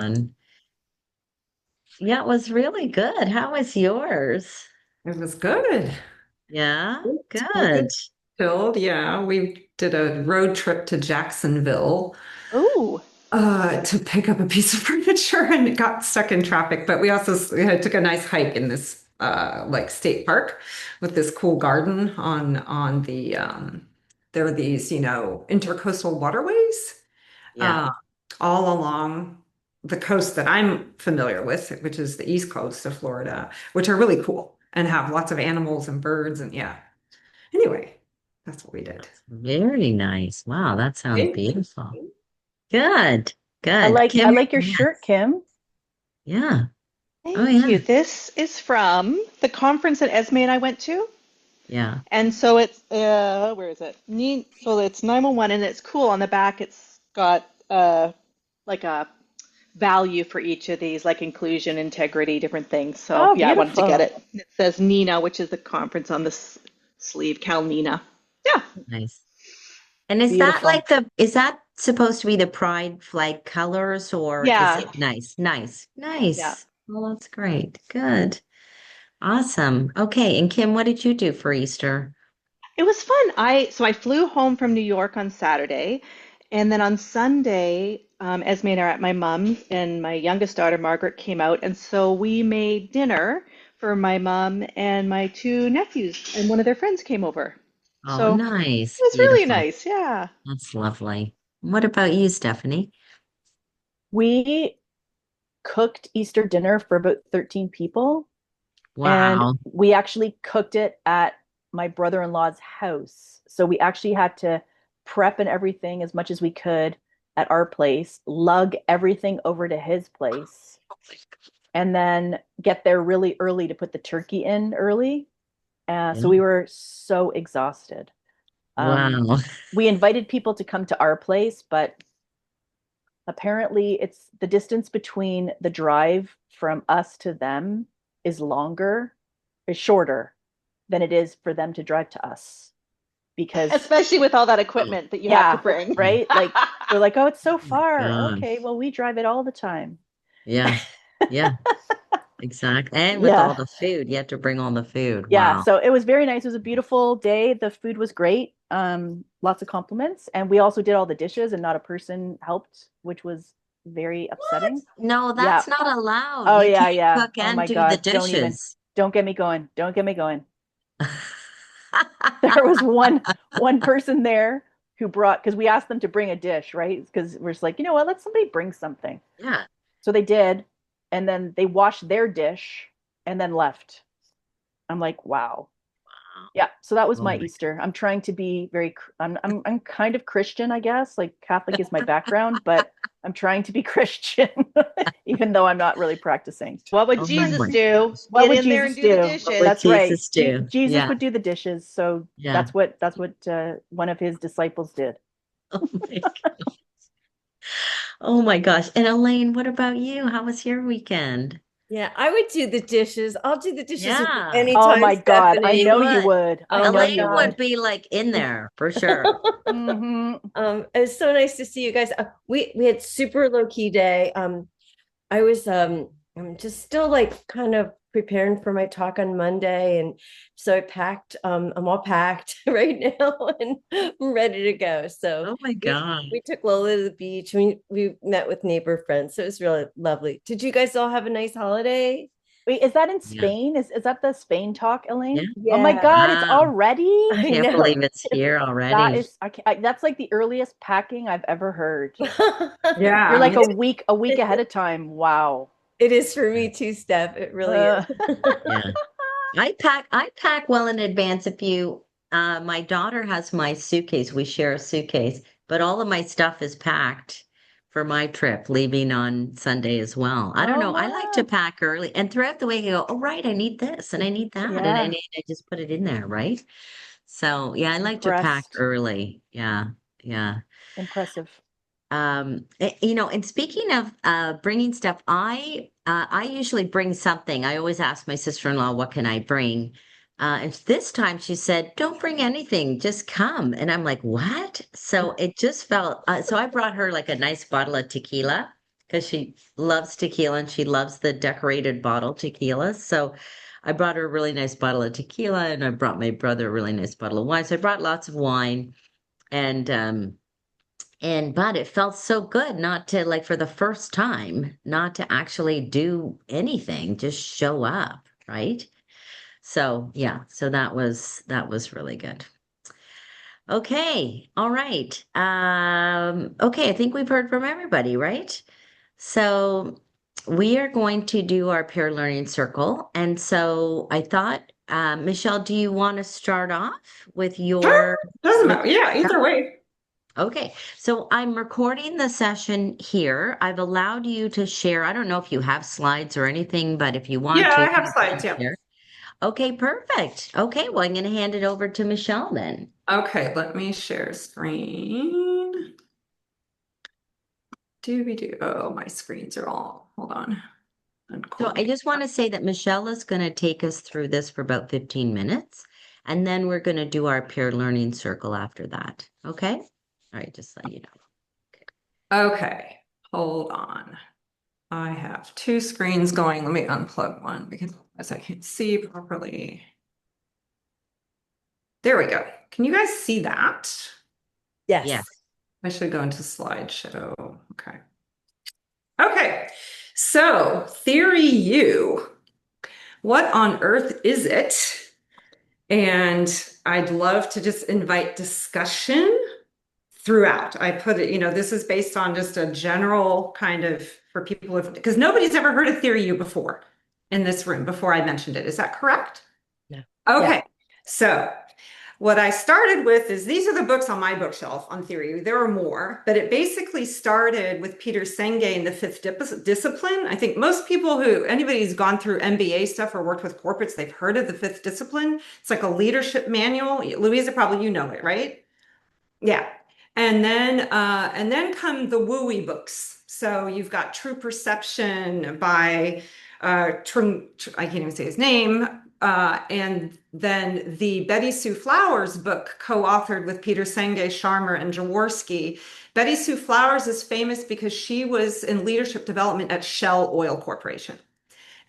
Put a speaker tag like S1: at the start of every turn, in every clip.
S1: fun. Yeah, it was really good. How was yours?
S2: It was good.
S1: Yeah,
S2: Good.
S1: good.
S2: Chilled. Yeah, we did a road trip to Jacksonville
S3: Ooh,
S2: to pick up a piece of furniture and it got stuck in traffic. But we also took a nice hike in this like state park with this cool garden on the there are these, intercoastal waterways
S1: Yeah,
S2: uh, all along the coast that I'm familiar with, which is the east coast of Florida, which are really cool and have lots of animals and birds and yeah. Anyway, that's what we did.
S1: very nice. Wow, that sounds
S2: Right?
S1: beautiful. Good,
S3: I
S1: good.
S3: like
S1: Kim,
S3: I
S1: you're
S3: like your shirt,
S1: next.
S3: Kim.
S1: Yeah. Oh,
S3: Thank
S1: yeah.
S3: you. This is from the conference that Esme and I went to.
S1: Yeah.
S3: And so it's where is it? So it's 911 and it's cool. On the back it's got like a value for each of these, like inclusion, integrity, different things. So
S4: Oh,
S3: yeah, I wanted to get
S4: beautiful.
S3: it. It says Nina, which is the conference on the sleeve, Cal Nina. Yeah,
S1: Nice. And is that
S3: beautiful.
S1: like is that supposed to be the Pride flag colors or is
S3: Yeah,
S1: it nice? Nice.
S3: yeah.
S1: Nice. Well, that's great. Good. Awesome. Okay. And Kim, what did you do for Easter?
S3: It was fun. I flew home from New York on Saturday, and then on Sunday, Esme and I are at my mom's, and my youngest daughter Margaret came out, and so we made dinner for my mom and my two nephews, and one of their friends came over.
S1: Oh,
S3: So it
S1: nice.
S3: was really
S1: Beautiful.
S3: nice. Yeah.
S1: That's lovely. What about you, Stephanie?
S4: We cooked Easter dinner for about 13 people, and
S1: Wow.
S4: we actually cooked it at my brother-in-law's house. So we actually had to prep and everything as much as we could at our place, lug everything over to his place, and then get there really early to put the turkey in early. So
S1: Yeah.
S4: we were so exhausted. Um,
S1: Wow.
S4: we invited people to come to our place, but apparently it's the distance between the drive from us to them is shorter than it is for them to drive to us because
S3: Especially with all that
S1: Oh,
S3: equipment that you have to
S4: yeah,
S3: bring.
S4: right, like they're like, oh, it's so
S1: oh my
S4: far. Okay,
S1: gosh.
S4: well, we drive it all the time.
S1: Yeah. Yeah. Exactly. And with all
S4: Yeah,
S1: the food, you have to bring all the food.
S4: yeah,
S1: Wow.
S4: so it was very nice. It was a beautiful day. The food was great. Lots of compliments, and we also did all the dishes and not a person helped, which was very
S1: What?
S4: upsetting.
S1: No,
S4: Yeah.
S1: that's not allowed.
S4: Oh
S1: You
S4: yeah,
S1: can't
S4: yeah.
S1: cook
S4: Oh
S1: and
S4: my
S1: do the
S4: God.
S1: dishes.
S4: Don't get me going. Don't get me going. There was one person there who brought because we asked them to bring a dish, right? Because we're just like, you know what, let somebody bring something.
S1: Yeah.
S4: So they did, and then they washed their dish and then left. I'm like, wow. Yeah, so that was
S1: Oh
S4: my
S1: my
S4: Easter. I'm trying to be very I'm kind of Christian, I guess. Like Catholic is my background, but I'm trying to be Christian even though I'm not really practicing.
S3: What would
S1: Oh my
S3: Jesus do?
S1: gosh.
S4: What
S3: Get
S4: would
S3: in there and
S4: Jesus
S3: do the
S4: do?
S1: What would
S3: dishes.
S4: That's right.
S1: Jesus do?
S4: Jesus
S1: Yeah.
S4: would do the dishes. So
S1: Yeah.
S4: that's what one of his disciples did.
S1: Oh my Oh my gosh. And Elaine, what about you? How was your weekend?
S5: Yeah, I would do the dishes. I'll do the dishes with you
S1: Yeah.
S4: Oh
S5: anytime,
S4: my God. I
S1: You
S5: Stephanie.
S4: know you
S1: would.
S4: would. I
S5: Oh
S4: know
S5: my
S4: you
S1: Elaine
S5: God.
S1: would
S4: would.
S1: be like in there for sure.
S4: Hmm.
S5: It was so nice to see you guys. We had super low key day. I was I'm just still like kind of preparing for my talk on Monday, and so I packed. I'm all packed right now, and I'm ready to go. So
S1: Oh my
S5: we
S1: God.
S5: we took Lola to the beach. We met with neighbor friends, so it was really lovely. Did you guys all have a nice holiday?
S4: Wait, is that in
S1: Yeah.
S4: Spain? Is that the Spain talk,
S1: Yeah.
S4: Elaine? Oh my
S5: Yeah,
S4: God, it's
S1: Wow.
S4: already?
S5: I
S1: Can't
S5: know.
S1: believe it's here
S4: That
S1: already.
S4: is that's like the earliest packing I've ever heard. You're
S2: Yeah,
S4: like
S2: me too.
S4: a week ahead of time. Wow.
S5: It is for me too, Steph. It really
S4: Uh,
S5: is.
S1: Yeah. I pack well in advance if you my daughter has my suitcase. We share a suitcase, but all of my stuff is packed for my trip leaving on Sunday as well. I don't
S4: oh
S1: know. I like to
S4: wow.
S1: pack early and throughout the week I go, oh right, I need this and I need that and
S4: Yeah,
S1: I just put it in there, right? So yeah, I like to pack
S4: impressed.
S1: early. Yeah. Yeah.
S4: Impressive.
S1: And speaking of bringing stuff, I usually bring something. I always ask my sister-in-law, what can I bring? And this time she said, don't bring anything, just come. And I'm like, what? So it just felt, so I brought her like a nice bottle of tequila because she loves tequila and she loves the decorated bottle tequila. So I brought her a really nice bottle of tequila and I brought my brother a really nice bottle of wine. So I brought lots of wine and but it felt so good not to like for the first time, not to actually do anything, just show up, right? So yeah, so that was really good. Okay, all right. Okay, I think we've heard from everybody, right? So we are going to do our peer learning circle. And so I thought, Michelle, do you want to start off with
S2: Sure.
S1: your
S2: Doesn't
S1: with
S2: matter. Yeah, either way.
S1: Okay, so I'm recording the session here. I've allowed you to share. I don't know if you have slides or anything, but if you want
S2: Yeah,
S1: to,
S2: I have
S1: you
S2: slides.
S1: can
S2: Yeah.
S1: share. Okay, perfect. Okay, well, I'm going to hand it over to Michelle then.
S2: Okay, let me share screen. Doobie doo. Oh, my screens are all. Hold on.
S1: So I
S2: Uncoordinated.
S1: just want to say that Michelle is going to take us through this for about 15 minutes, and then we're going to do our peer learning circle after that. Okay? All right, just let you know.
S2: Okay, hold on. I have two screens going. Let me unplug one because otherwise I can't see properly. There we go. Can you guys see that?
S1: Yeah.
S5: Yes.
S2: I should go into slideshow. Okay. Okay. So, Theory U. What on earth is it? And I'd love to just invite discussion throughout. I put it, this is based on just a general kind of for people because nobody's ever heard of Theory U before in this room before I mentioned it. Is that correct?
S5: No.
S2: Okay.
S5: Yeah.
S2: So what I started with is these are the books on my bookshelf on theory. There are more, but it basically started with Peter Senge in the fifth discipline. I think most people anybody who's gone through MBA stuff or worked with corporates, they've heard of the fifth discipline. It's like a leadership manual. Louisa, probably you know it, right? Yeah. And then come the wooey books. So you've got True Perception by I can't even say his name. And then the Betty Sue Flowers book, co-authored with Peter Senge, Sharma, and Jaworski. Betty Sue Flowers is famous because she was in leadership development at Shell Oil Corporation.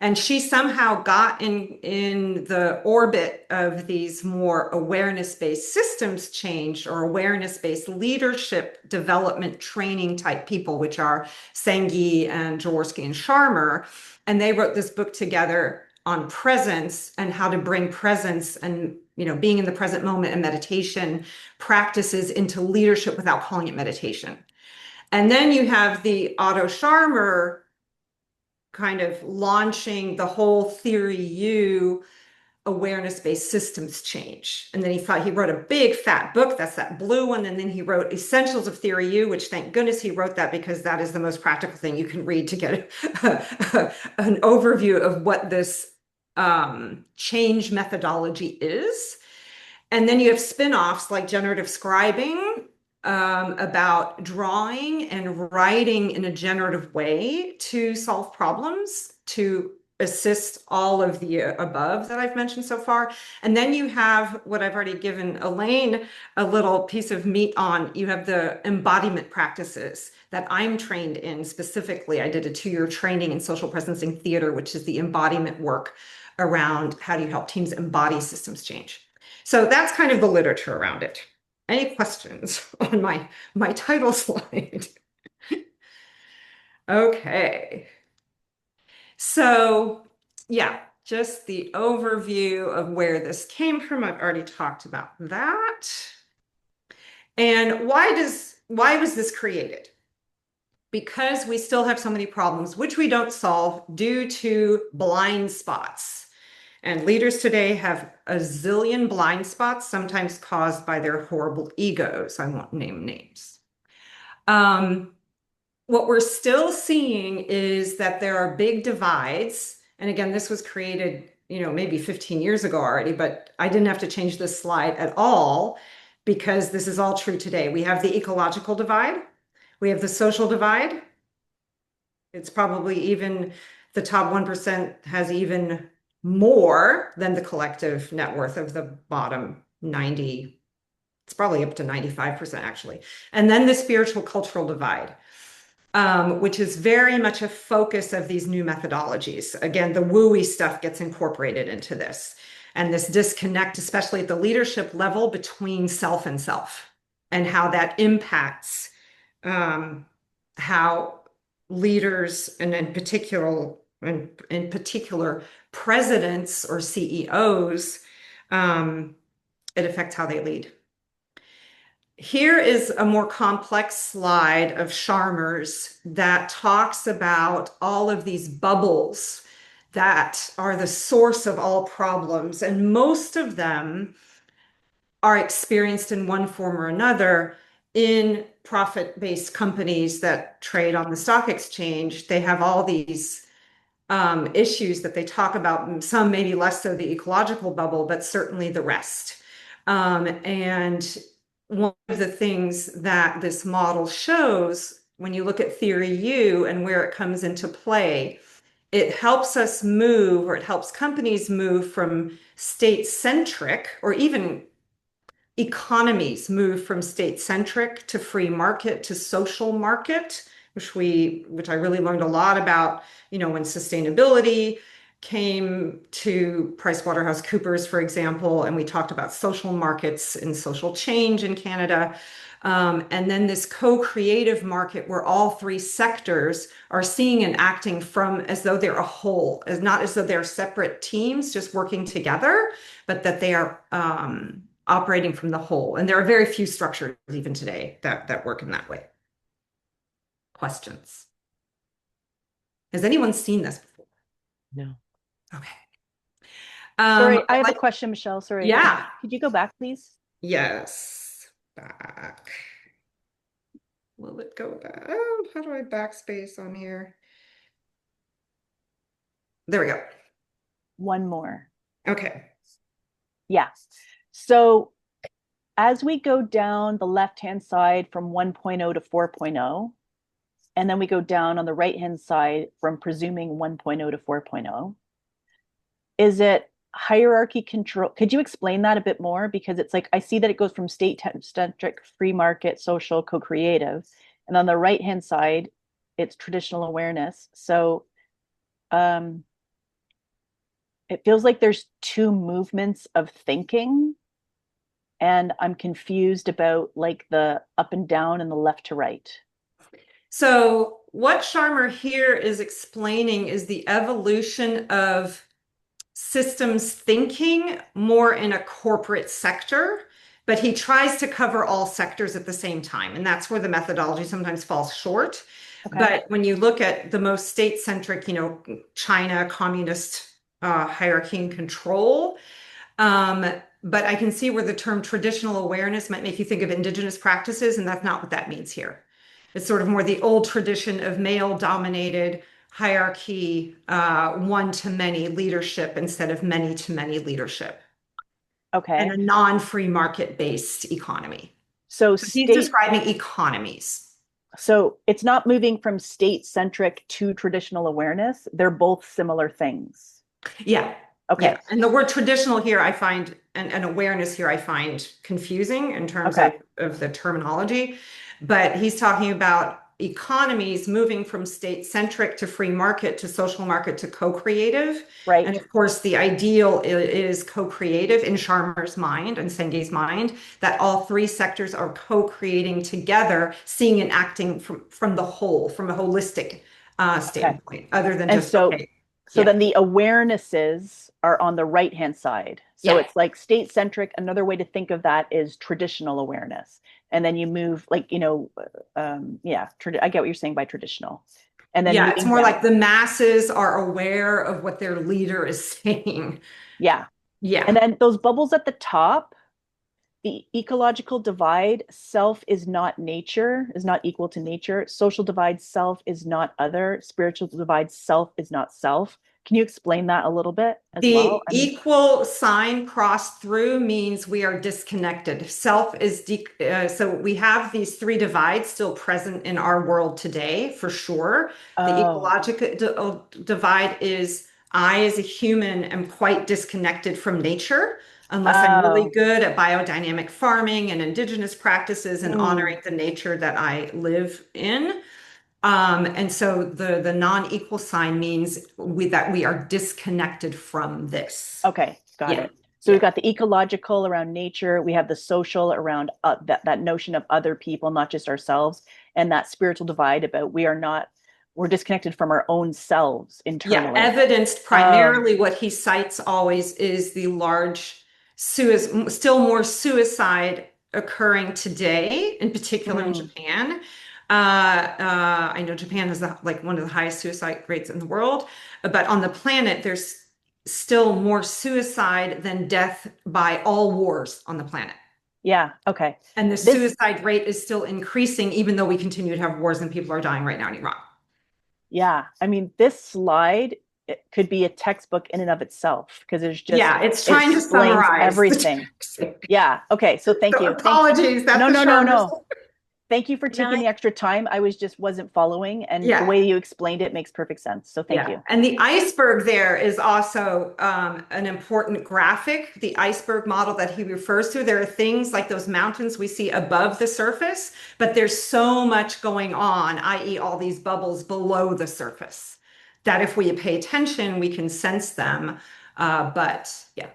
S2: And she somehow got in the orbit of these more awareness-based systems change or awareness-based leadership development training type people, which are Senge and Jaworski and Sharma. And they wrote this book together on presence and how to bring presence and being in the present moment and meditation practices into leadership without calling it meditation. And then you have the Otto Scharmer kind of launching the whole Theory U awareness-based systems change. And then he wrote a big fat book, that's that blue one. And then he wrote Essentials of Theory U, which thank goodness he wrote that because that is the most practical thing you can read to get an overview of what this change methodology is. And then you have spin-offs like generative scribing, about drawing and writing in a generative way to solve problems, to assist all of the above that I've mentioned so far. And then you have what I've already given Elaine a little piece of meat on. You have the embodiment practices that I'm trained in specifically. I did a 2-year training in social presencing theater, which is the embodiment work around how do you help teams embody systems change. So that's kind of the literature around it. Any questions on my title slide? Okay. So yeah, just the overview of where this came from. I've already talked about that. And why was this created? Because we still have so many problems, which we don't solve due to blind spots. And leaders today have a zillion blind spots, sometimes caused by their horrible egos. I won't name names. What we're still seeing is that there are big divides. And again, this was created, maybe 15 years ago already, but I didn't have to change this slide at all because this is all true today. We have the ecological divide. We have the social divide. It's probably even the top 1% has even more than the collective net worth of the bottom 90. It's probably up to 95% actually. And then the spiritual cultural divide. which is very much a focus of these new methodologies. Again, the woo-y stuff gets incorporated into this. And this disconnect, especially at the leadership level, between self and self, and how that impacts how leaders, and in particular, presidents or CEOs, it affects how they lead. Here is a more complex slide of Scharmer's that talks about all of these bubbles that are the source of all problems. And most of them are experienced in one form or another in profit-based companies that trade on the stock exchange. They have all these issues that they talk about, some maybe less so the ecological bubble, but certainly the rest. And one of the things that this model shows, when you look at theory U and where it comes into play, it helps us move, or it helps companies move from state-centric, or even economies move from state-centric to free market to social market, which I really learned a lot about, when sustainability came to PricewaterhouseCoopers, for example, and we talked about social markets and social change in Canada. And then this co-creative market where all three sectors are seeing and acting from as though they're a whole, as not as though they're separate teams just working together, but that they are operating from the whole. And there are very few structures even today that work in that way. Questions? Has anyone seen this before?
S1: No.
S2: Okay.
S4: Sorry, I have a question, Michelle. Sorry.
S2: Yeah.
S4: Could you go back, please?
S2: Yes. Back. Will it go back? Oh, how do I backspace on here? There we go.
S4: One more.
S2: Okay.
S4: Yeah. So as we go down the left-hand side from 1.0 to 4.0, and then we go down on the right-hand side from presuming 1.0 to 4.0, is it hierarchy control? Could you explain that a bit more? Because it's like, I see that it goes from state-centric, free market, social, co-creative. And on the right-hand side, it's traditional awareness. So it feels like there's two movements of thinking. And I'm confused about like the up and down and the left to right.
S2: So what Scharmer here is explaining is the evolution of systems thinking more in a corporate sector, but he tries to cover all sectors at the same time. And that's where the methodology sometimes falls short.
S4: Okay.
S2: But when you look at the most state-centric, China, communist hierarchy and control, but I can see where the term traditional awareness might make you think of indigenous practices, and that's not what that means here. It's sort of more the old tradition of male-dominated hierarchy, one-to-many leadership instead of many-to-many leadership.
S4: Okay.
S2: And a non-free market-based economy.
S4: So
S2: he's describing economies.
S4: So it's not moving from state-centric to traditional awareness. They're both similar things.
S2: Yeah.
S4: Okay.
S2: Yeah. And the word traditional here, I find, and awareness here, I find confusing in terms of the terminology. But he's talking about economies moving from state-centric to free market to social market to co-creative.
S4: Right.
S2: And of course, the ideal is co-creative in Scharmer's mind and Senge's mind, that all three sectors are co-creating together, seeing and acting from the whole, from a holistic standpoint, other than just,
S4: So then the awarenesses are on the right-hand side. So it's like state-centric. Another way to think of that is traditional awareness. And then you move like, I get what you're saying by traditional. And then
S2: it's more like the masses are aware of what their leader is saying.
S4: Yeah.
S2: Yeah.
S4: And then those bubbles at the top, the ecological divide, self is not nature, is not equal to nature. Social divide, self is not other. Spiritual divide, self is not self. Can you explain that a little bit as well?
S2: The equal sign crossed through means we are disconnected. Self is, so we have these three divides still present in our world today, for sure. The ecological divide is I, as a human, am quite disconnected from nature, unless I'm really good at biodynamic farming and indigenous practices and honoring the nature that I live in. And so the non-equal sign means that we are disconnected from this.
S4: Okay, got
S2: Yeah.
S4: it. So
S2: Yeah.
S4: we've got the ecological around nature, we have the social around that notion of other people, not just ourselves, and that spiritual divide about we're disconnected from our own selves
S2: Yeah,
S4: internally.
S2: evidenced primarily what he cites always is the large still more suicide occurring today, in particular in Japan. I know Japan has one of the highest suicide rates in the world, but on the planet, there's still more suicide than death by all wars on the planet.
S4: Yeah, okay.
S2: And the suicide rate is still increasing, even though we continue to have wars and people are dying right now in Iran.
S4: Yeah, I mean, this slide, it could be a textbook in and of itself because
S2: it's trying to
S4: explains
S2: summarize
S4: everything. Yeah. Okay. So thank you.
S2: Apologies. That's
S4: No. Thank you for
S1: Can
S4: taking
S1: I-
S4: the extra time. I wasn't following, and the way you explained it makes perfect sense. So thank you.
S2: And the iceberg there is also an important graphic. The iceberg model that he refers to, there are things like those mountains we see above the surface, but there's so much going on, i.e. all these bubbles below the surface, that if we pay attention, we can sense them. But yeah.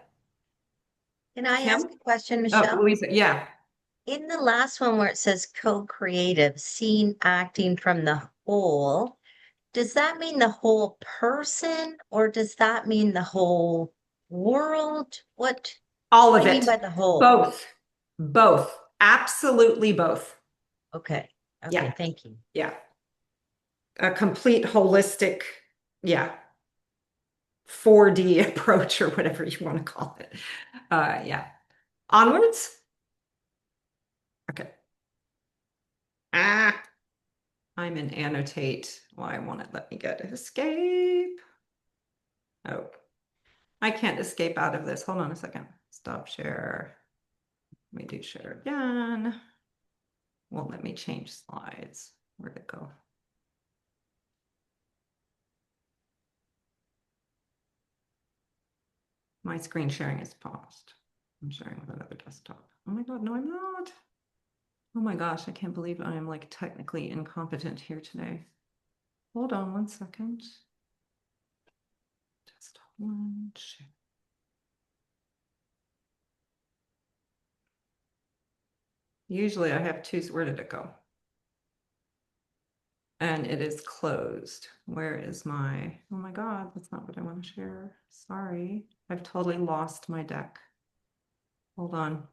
S1: Can I
S2: Kim?
S1: ask a question,
S2: Oh,
S1: Michelle?
S2: Louisa, yeah.
S1: In the last one where it says co-creative, seen acting from the whole, does that mean the whole person or does that mean the whole world?
S2: All
S1: What
S2: of
S1: do you mean
S2: it.
S1: by the whole?
S2: Both. Absolutely both.
S1: Okay.
S2: Yeah.
S1: Thank you.
S2: Yeah. A complete holistic, 4D approach or whatever you want to call it. Yeah. Onwards. Okay. I'm in annotate. Why won't it let me go to escape? Oh, I can't escape out of this. Hold on a second. Stop share. Let me do share again. Won't let me change slides. Where'd it go? My screen sharing is paused. I'm sharing with another desktop. Oh my God, no, I'm not. Oh my gosh, I can't believe I am like technically incompetent here today. Hold on one second. Desktop one, share. Usually I have two, where did it go? And it is closed. Where is my, oh my God, that's not what I want to share. Sorry, I've totally lost my deck. Hold on.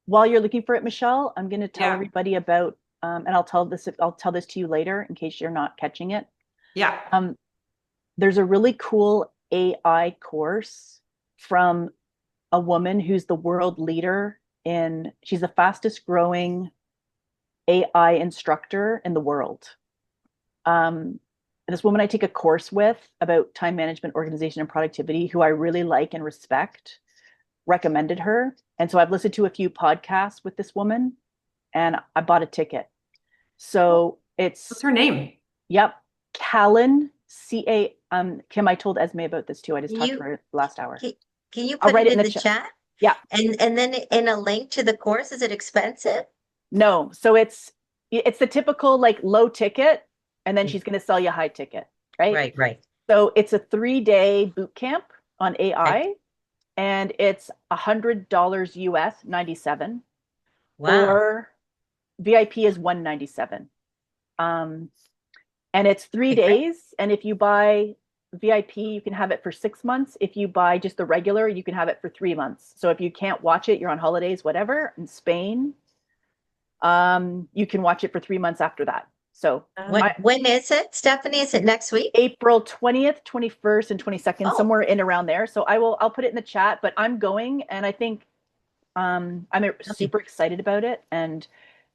S4: While you're looking for it, Michelle, I'm going to tell
S2: Yeah.
S4: everybody about, and I'll tell this to you later in case you're not catching it.
S2: Yeah.
S4: There's a really cool AI course from a woman who's the world leader she's the fastest growing AI instructor in the world. This woman I take a course with about time management, organization, and productivity, who I really like and respect, recommended her. And so I've listened to a few podcasts with this woman and I bought a ticket. So
S2: What's her name?
S4: Yep. Callan, CA. Kim, I told Esme about this too. I just talked to her last hour.
S1: Can you
S4: I'll
S1: put
S4: write
S1: it
S4: it
S1: in the chat?
S4: Yeah.
S1: And then in a link to the course, is it expensive?
S4: No. So it's the typical like low ticket, and then she's going to sell you high ticket, right?
S1: Right.
S4: So it's a 3-day boot camp on AI,
S1: Okay.
S4: and it's $100 US, 97.
S1: Wow.
S4: Or VIP is 197. And it's 3
S1: Okay, great.
S4: days. And if you buy VIP, you can have it for 6 months. If you buy just the regular, you can have it for 3 months. So if you can't watch it, you're on holidays, whatever, in Spain, you can watch it for 3 months after that. So
S1: When is it, Stephanie? Is it next week?
S4: April 20th, 21st, and 22nd,
S1: Oh.
S4: somewhere in around there. So I'll put it in the chat, but I'm going, and I think I'm super excited about it. And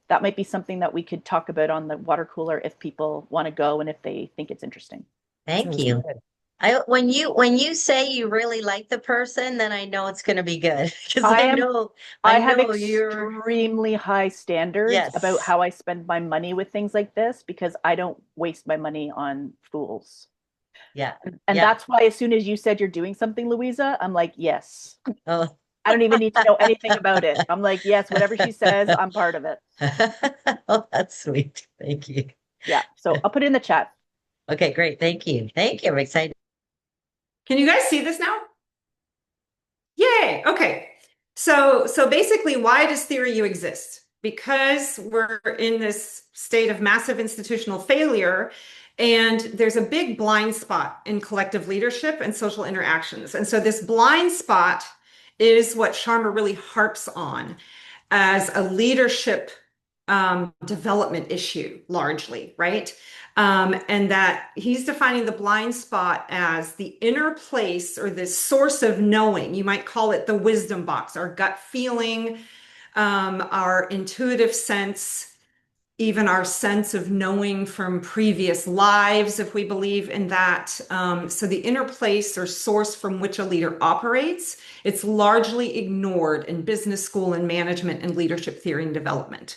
S4: that might be something that we could talk about on the water cooler if people want to go and if they think it's interesting.
S1: Thank you. When you say you really like the person, then I know it's going to be good because I
S4: have
S1: know you're
S4: extremely high standards about how I spend my money with things like this because I don't waste my money on fools.
S1: Yeah.
S4: And that's why as soon as you said you're doing something, Louisa, I'm like, yes.
S1: Oh,
S4: I don't even need to know anything about it. I'm like, yes, whatever she says, I'm part of it.
S1: Oh, that's sweet. Thank you.
S4: Yeah. So I'll put it in the chat.
S1: Okay, great. Thank you. Thank you. I'm excited.
S2: Can you guys see this now? Yay. Okay. So basically, why does Theory U exist? Because we're in this state of massive institutional failure, and there's a big blind spot in collective leadership and social interactions. And so this blind spot is what Sharma really harps on as a leadership development issue, largely, right? And that he's defining the blind spot as the inner place or this source of knowing. You might call it the wisdom box, our gut feeling, our intuitive sense, even our sense of knowing from previous lives, if we believe in that. So the inner place or source from which a leader operates, it's largely ignored in business school and management and leadership theory and development.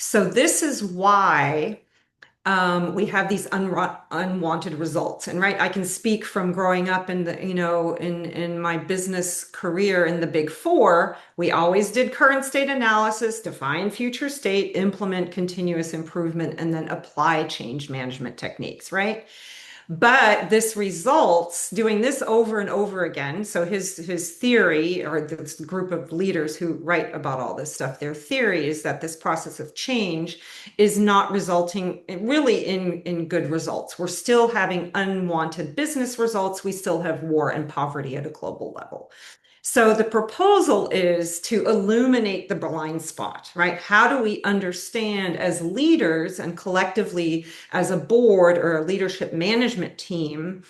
S2: So this is why we have these unwanted results. And right, I can speak from growing up in the, in my business career in the Big Four. We always did current state analysis, define future state, implement continuous improvement, and then apply change management techniques, right? But this results doing this over and over again. So his theory, or this group of leaders who write about all this stuff, their theory is that this process of change is not resulting really in good results. We're still having unwanted business results. We still have war and poverty at a global level. So the proposal is to illuminate the blind spot, right? How do we understand as leaders and collectively as a board or a leadership management team,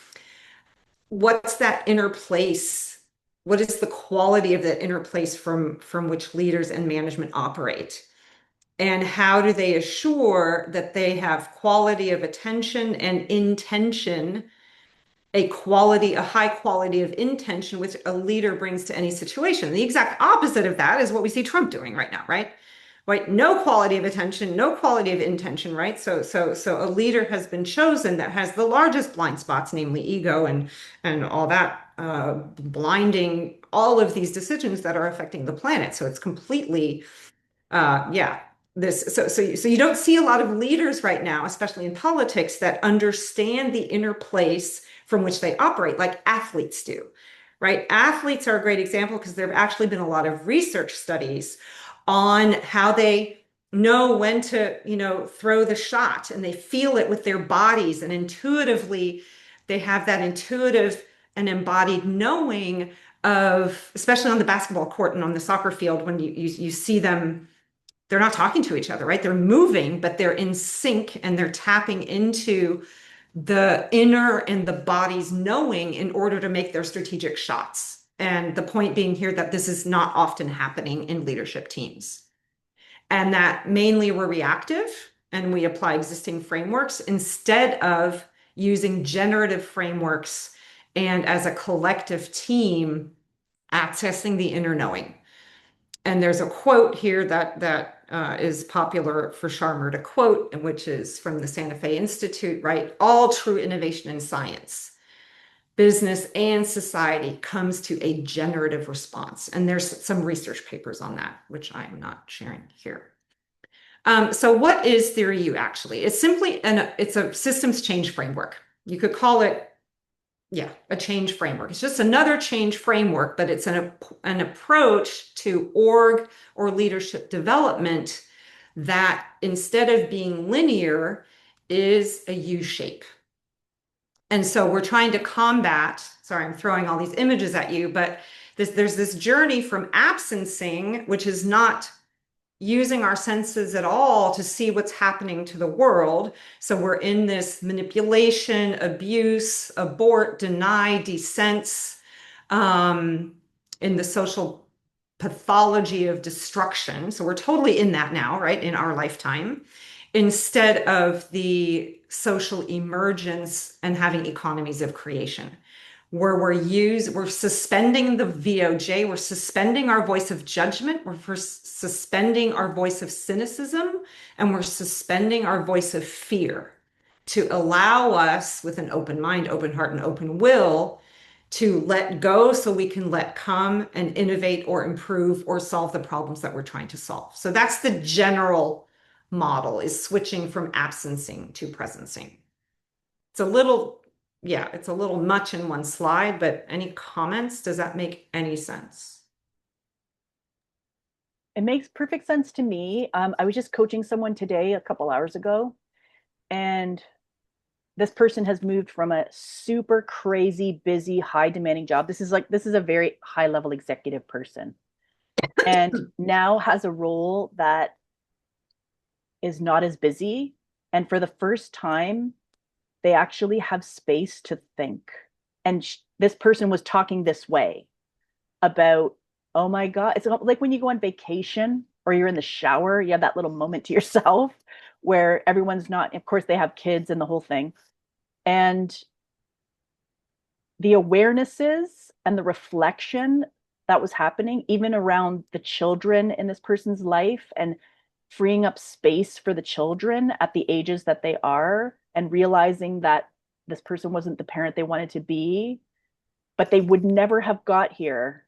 S2: what's that inner place? What is the quality of that inner place from which leaders and management operate? And how do they assure that they have quality of attention and intention, a high quality of intention, which a leader brings to any situation? The exact opposite of that is what we see Trump doing right now, right? Right? No quality of attention, no quality of intention, right? So a leader has been chosen that has the largest blind spots, namely ego and all that, blinding all of these decisions that are affecting the planet. So it's completely yeah, so you don't see a lot of leaders right now, especially in politics, that understand the inner place from which they operate, like athletes do, right? Athletes are a great example because there have actually been a lot of research studies on how they know when to, throw the shot, and they feel it with their bodies, and intuitively they have that intuitive and embodied knowing of, especially on the basketball court and on the soccer field, when you see them, they're not talking to each other, right? They're moving, but they're in sync and they're tapping into the inner and the body's knowing in order to make their strategic shots. And the point being here that this is not often happening in leadership teams. And that mainly we're reactive and we apply existing frameworks instead of using generative frameworks and as a collective team accessing the inner knowing. And there's a quote here that is popular for Sharma to quote, and which is from the Santa Fe Institute, right? All true innovation in science, business, and society comes to a generative response. And there's some research papers on that, which I'm not sharing here. So what is Theory U actually? It's simply it's a systems change framework. You could call it, yeah, a change framework. It's just another change framework, but it's an approach to org or leadership development that, instead of being linear, is a U shape. And so we're trying to combat, sorry, I'm throwing all these images at you, but there's this journey from absencing, which is not using our senses at all to see what's happening to the world. So we're in this manipulation, abuse, abort, deny, desense, in the social pathology of destruction. So we're totally in that now, right, in our lifetime, instead of the social emergence and having economies of creation, where we're suspending the VOJ, we're suspending our voice of judgment, we're suspending our voice of cynicism, and we're suspending our voice of fear to allow us, with an open mind, open heart, and open will, to let go so we can let come and innovate or improve or solve the problems that we're trying to solve. So that's the general model, is switching from absencing to presencing. It's a little, yeah, it's a little much in one slide, but any comments? Does that make any sense?
S4: It makes perfect sense to me. I was just coaching someone today a couple hours ago, and this person has moved from a super crazy, busy, high demanding job. This is a very high level executive person, and now has a role that is not as busy. And for the first time, they actually have space to think. And this person was talking this way about, oh my God, it's like when you go on vacation or you're in the shower, you have that little moment to yourself where everyone's not, of course, they have kids and the whole thing. And the awarenesses and the reflection that was happening, even around the children in this person's life and freeing up space for the children at the ages that they are, and realizing that this person wasn't the parent they wanted to be, but they would never have got here,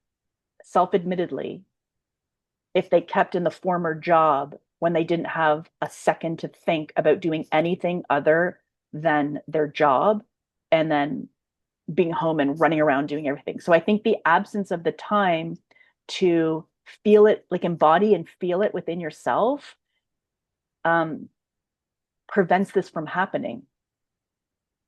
S4: self-admittedly, if they kept in the former job when they didn't have a second to think about doing anything other than their job, and then being home and running around doing everything. So I think the absence of the time to feel it, like embody and feel it within yourself, prevents this from happening.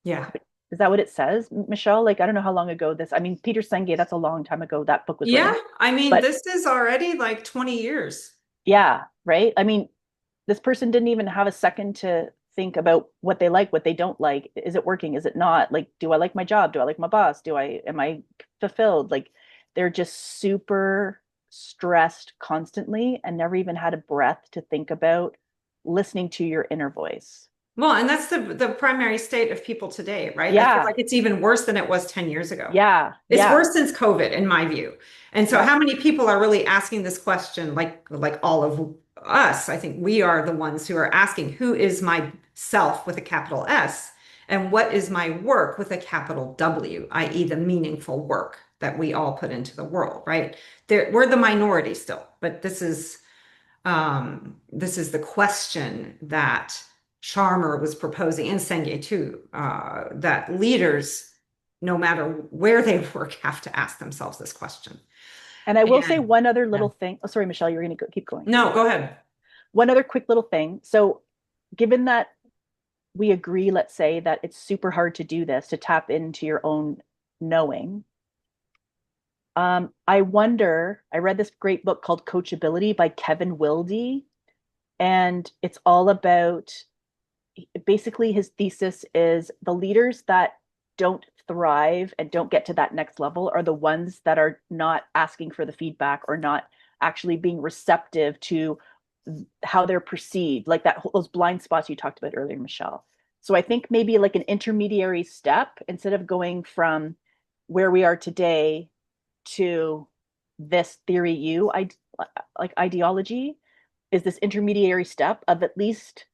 S2: Yeah.
S4: Is that what it says, Michelle? Like, I don't know how long ago this, I mean, Peter Senge, that's a long time ago that book was written.
S2: Yeah. I mean,
S4: But
S2: this is already like 20 years.
S4: yeah, right? I mean, this person didn't even have a second to think about what they like, what they don't like. Is it working? Is it not? Like, do I like my job? Do I like my boss? Am I fulfilled? Like, they're just super stressed constantly and never even had a breath to think about listening to your inner voice.
S2: Well, and that's the primary state of people today, right? I feel
S4: Yeah.
S2: like it's even worse than it was 10 years ago.
S4: Yeah.
S2: It's
S4: Yeah.
S2: worse since COVID, in my view. And so
S4: Yeah.
S2: how many people are really asking this question, like all of us? I think we are the ones who are asking, who is my self with a capital S? And what is my work with a capital W, i.e. the meaningful work that we all put into the world, right? We're the minority still, but this is the question that Charmer was proposing, and Senge too, that leaders, no matter where they work, have to ask themselves this question.
S4: And I will say
S2: And
S4: one other little thing. Oh, sorry, Michelle, you're going to keep going.
S2: no, go ahead.
S4: One other quick little thing. So, given that we agree, let's say, that it's super hard to do this, to tap into your own knowing, I wonder, I read this great book called Coachability by Kevin Wilde, and it's all about, basically his thesis is the leaders that don't thrive and don't get to that next level are the ones that are not asking for the feedback or not actually being receptive to how they're perceived, like those blind spots you talked about earlier, Michelle. So I think maybe like an intermediary step, instead of going from where we are today to this theory like ideology, is this intermediary step of at least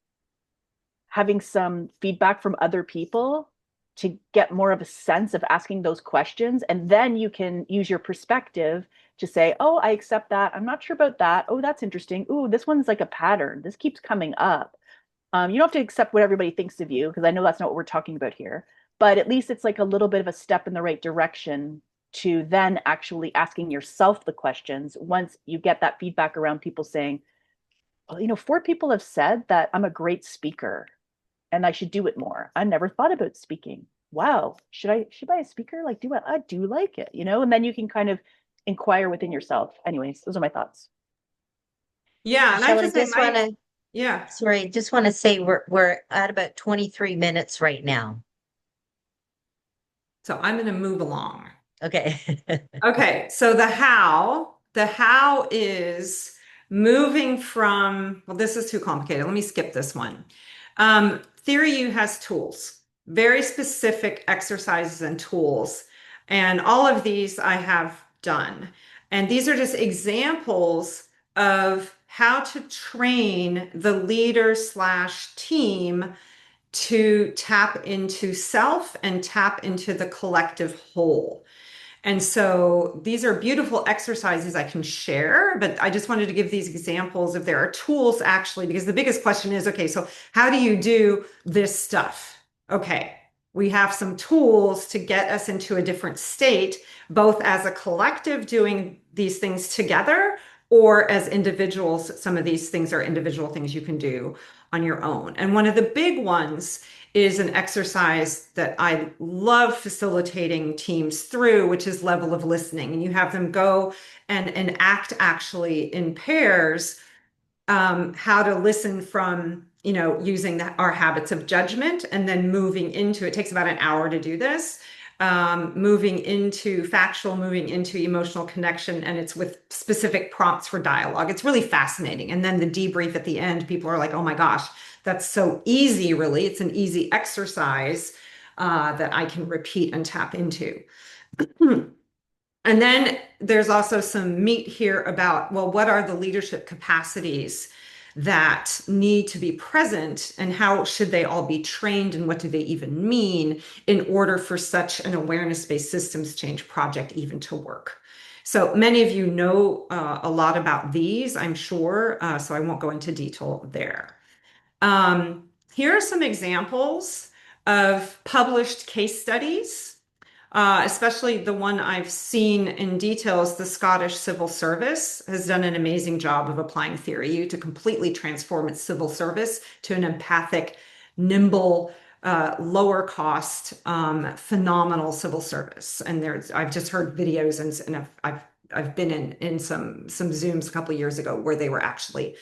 S4: having some feedback from other people to get more of a sense of asking those questions. And then you can use your perspective to say, oh, I accept that. I'm not sure about that. Oh, that's interesting. Oh, this one's like a pattern. This keeps coming up. You don't have to accept what everybody thinks of you, because I know that's not what we're talking about here. But at least it's like a little bit of a step in the right direction to then actually asking yourself the questions once you get that feedback around people saying, well, 4 people have said that I'm a great speaker and I should do it more. I never thought about speaking. Wow, should I be a speaker? Like, I do like it, and then you can kind of inquire within yourself. Anyways, those are my thoughts.
S2: Yeah, and I
S1: Michelle,
S2: have
S1: I
S2: to say
S1: just want to,
S2: yeah.
S1: sorry, just want to say we're at about 23 minutes right now.
S2: So I'm going to move along.
S1: Okay.
S2: Okay, so the how is moving from, well, this is too complicated. Let me skip this one. Theory U has tools, very specific exercises and tools. And all of these I have done. And these are just examples of how to train the leader slash team to tap into self and tap into the collective whole. And so these are beautiful exercises I can share, but I just wanted to give these examples if there are tools actually, because the biggest question is, okay, so how do you do this stuff? Okay, we have some tools to get us into a different state, both as a collective doing these things together or as individuals. Some of these things are individual things you can do on your own. And one of the big ones is an exercise that I love facilitating teams through, which is level of listening. And you have them go and act actually in pairs, how to listen from, using our habits of judgment and then moving into, it takes about an hour to do this, moving into factual, moving into emotional connection, and it's with specific prompts for dialogue. It's really fascinating. And then the debrief at the end, people are like, oh my gosh, that's so easy, really. It's an easy exercise that I can repeat and tap into. And then there's also some meat here about, well, what are the leadership capacities that need to be present and how should they all be trained and what do they even mean in order for such an awareness-based systems change project even to work? So many of you know a lot about these, I'm sure, so I won't go into detail there. Here are some examples of published case studies. Especially the one I've seen in detail is the Scottish Civil Service has done an amazing job of applying Theory U to completely transform its civil service to an empathic, nimble, lower cost, phenomenal civil service. And I've just heard videos and I've been in some Zooms a couple of years ago where they were actually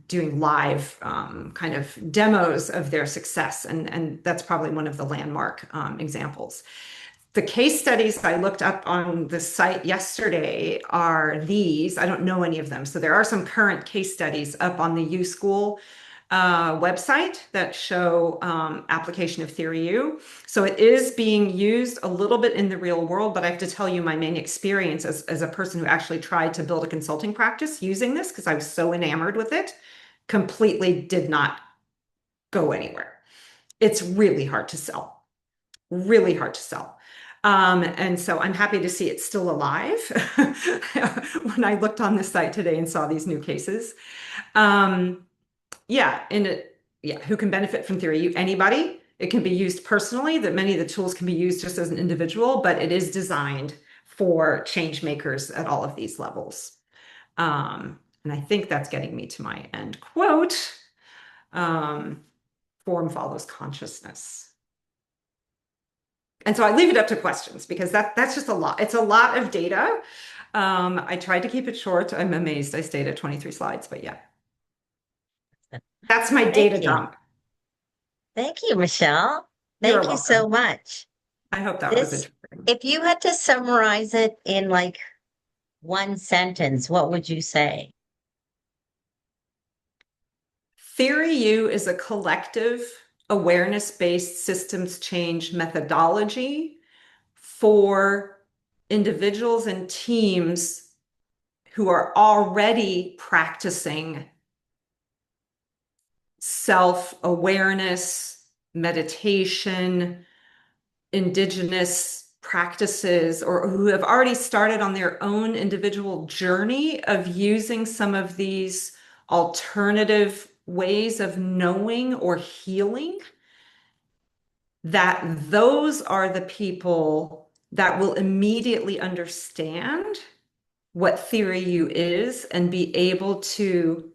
S2: doing live kind of demos of their success, and that's probably one of the landmark examples. The case studies I looked up on the site yesterday are these. I don't know any of them. So there are some current case studies up on the U School website that show application of Theory U. So it is being used a little bit in the real world, but I have to tell you my main experience as a person who actually tried to build a consulting practice using this because I was so enamored with it, completely did not go anywhere. It's really hard to sell, really hard to sell. And so I'm happy to see it's still alive when I looked on the site today and saw these new cases. Who can benefit from Theory U? Anybody. It can be used personally, that many of the tools can be used just as an individual, but it is designed for change makers at all of these levels. And I think that's getting me to my end quote. Form follows consciousness. And so I leave it up to questions because that's just a lot. It's a lot of data. I tried to keep it short. I'm amazed I stayed at 23 slides, but yeah. That's my data dump.
S1: Thank you, Michelle.
S2: You're
S1: Thank you so
S2: welcome.
S1: much.
S2: I hope that was interesting.
S1: If you had to summarize it in like one sentence, what would you say?
S2: Theory U is a collective awareness-based systems change methodology for individuals and teams who are already practicing self-awareness, meditation, indigenous practices, or who have already started on their own individual journey of using some of these alternative ways of knowing or healing, that those are the people that will immediately understand what Theory U is and be able to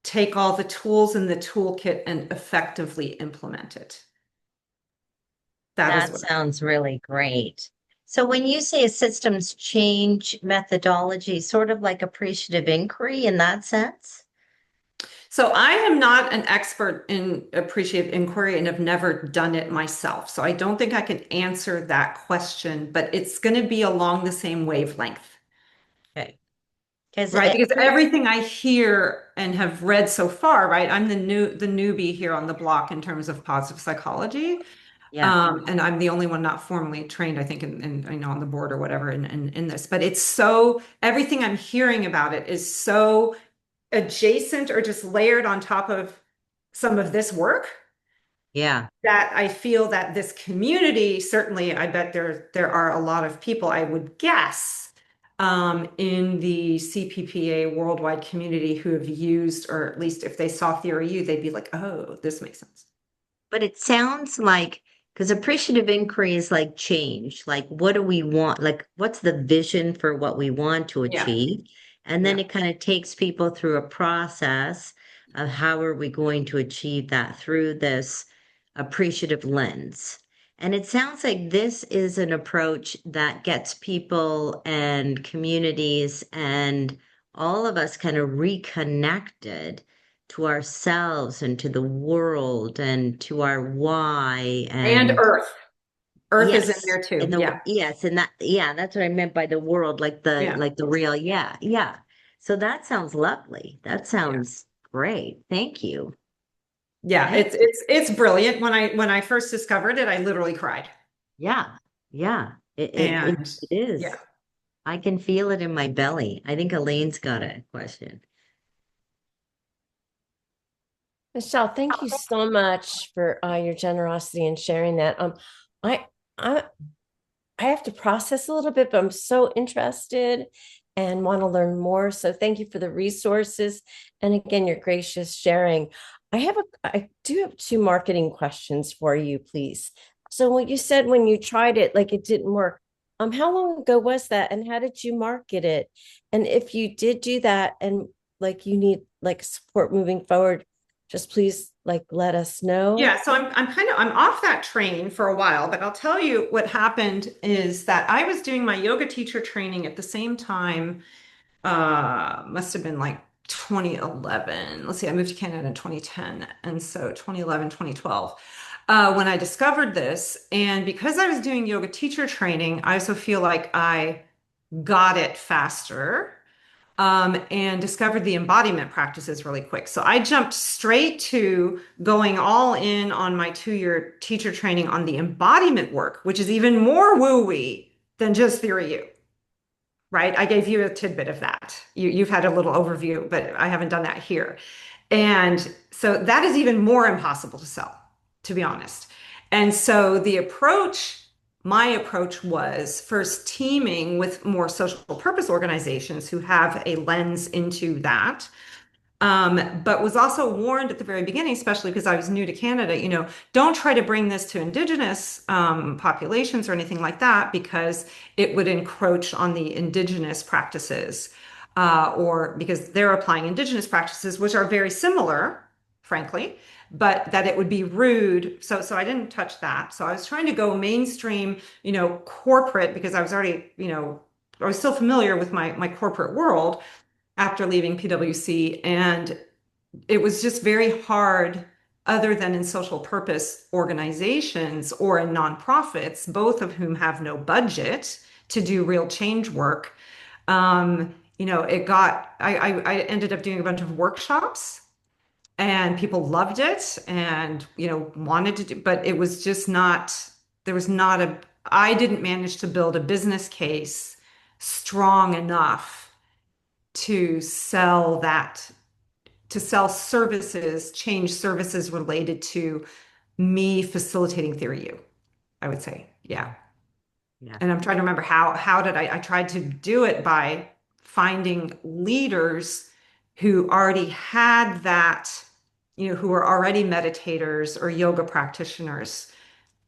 S2: take all the tools in the toolkit and effectively implement it.
S1: That sounds really great. So when you say a systems change methodology, sort of like appreciative inquiry in that sense?
S2: So I am not an expert in appreciative inquiry and have never done it myself. So I don't think I can answer that question, but it's going to be along the same wavelength.
S1: Okay.
S2: Right, because everything I hear and have read so far, right? I'm the newbie here on the block in terms of positive psychology.
S1: Yeah.
S2: And I'm the only one not formally trained, I think, in on the board or whatever in this. But it's so, everything I'm hearing about it is so adjacent or just layered on top of some of this work
S1: Yeah.
S2: that I feel that this community, certainly, I bet there are a lot of people, I would guess, in the CPPA worldwide community who have used, or at least if they saw Theory U, they'd be like, oh, this makes sense.
S1: But it sounds like, because appreciative inquiry is like change. Like, what do we want? Like, what's the vision for what we want to
S2: Yeah,
S1: achieve? And then
S2: yeah.
S1: it kind of takes people through a process of how are we going to achieve that through this appreciative lens. And it sounds like this is an approach that gets people and communities and all of us kind of reconnected to ourselves and to the world and to our why
S2: And
S1: and
S2: Earth. Earth is in
S1: yes
S2: there too.
S1: and the
S2: Yeah,
S1: yes and that yeah that's what I meant by the world
S2: yeah,
S1: like the real yeah so that sounds lovely, that
S2: yeah.
S1: sounds great, thank you.
S2: Yeah,
S1: Thank
S2: it's brilliant. When I first discovered it, I literally cried.
S1: yeah yeah
S2: And
S1: it is.
S2: yeah.
S1: I can feel it in my belly. I think Elaine's got a question.
S5: Michelle, thank you so much for your generosity and sharing that. I I I have to process a little bit, but I'm so interested and want to learn more. So thank you for the resources and again your gracious sharing. I do have two marketing questions for you, please. So what you said when you tried it, like it didn't work. How long ago was that and how did you market it? And if you did do that and like you need like support moving forward, just please like let us know.
S2: Yeah, so I'm off that train for a while, but I'll tell you what happened is that I was doing my yoga teacher training at the same time. Must have been like 2011. Let's see, I moved to Canada in 2010, and so 2011, 2012. When I discovered this, and because I was doing yoga teacher training, I also feel like I got it faster, and discovered the embodiment practices really quick. So I jumped straight to going all in on my 2-year teacher training on the embodiment work, which is even more woo-wee than just Theory U, right? I gave you a tidbit of that. You've had a little overview, but I haven't done that here. And so that is even more impossible to sell, to be honest. And so my approach was first teaming with more social purpose organizations who have a lens into that, but was also warned at the very beginning, especially because I was new to Canada, don't try to bring this to Indigenous populations or anything like that, because it would encroach on the Indigenous practices, or because they're applying Indigenous practices, which are very similar, frankly, but that it would be rude. So I didn't touch that. So I was trying to go mainstream, corporate, because I was already, I was still familiar with my corporate world after leaving PwC. And it was just very hard, other than in social purpose organizations or in nonprofits, both of whom have no budget to do real change work. I ended up doing a bunch of workshops and people loved it and, wanted to do, but it was just not, there was not a, I didn't manage to build a business case strong enough to sell that, to sell services, change services related to me facilitating Theory U, I would say. Yeah.
S1: Yeah.
S2: And I'm trying to remember how did I tried to do it by finding leaders who already had that, who were already meditators or yoga practitioners,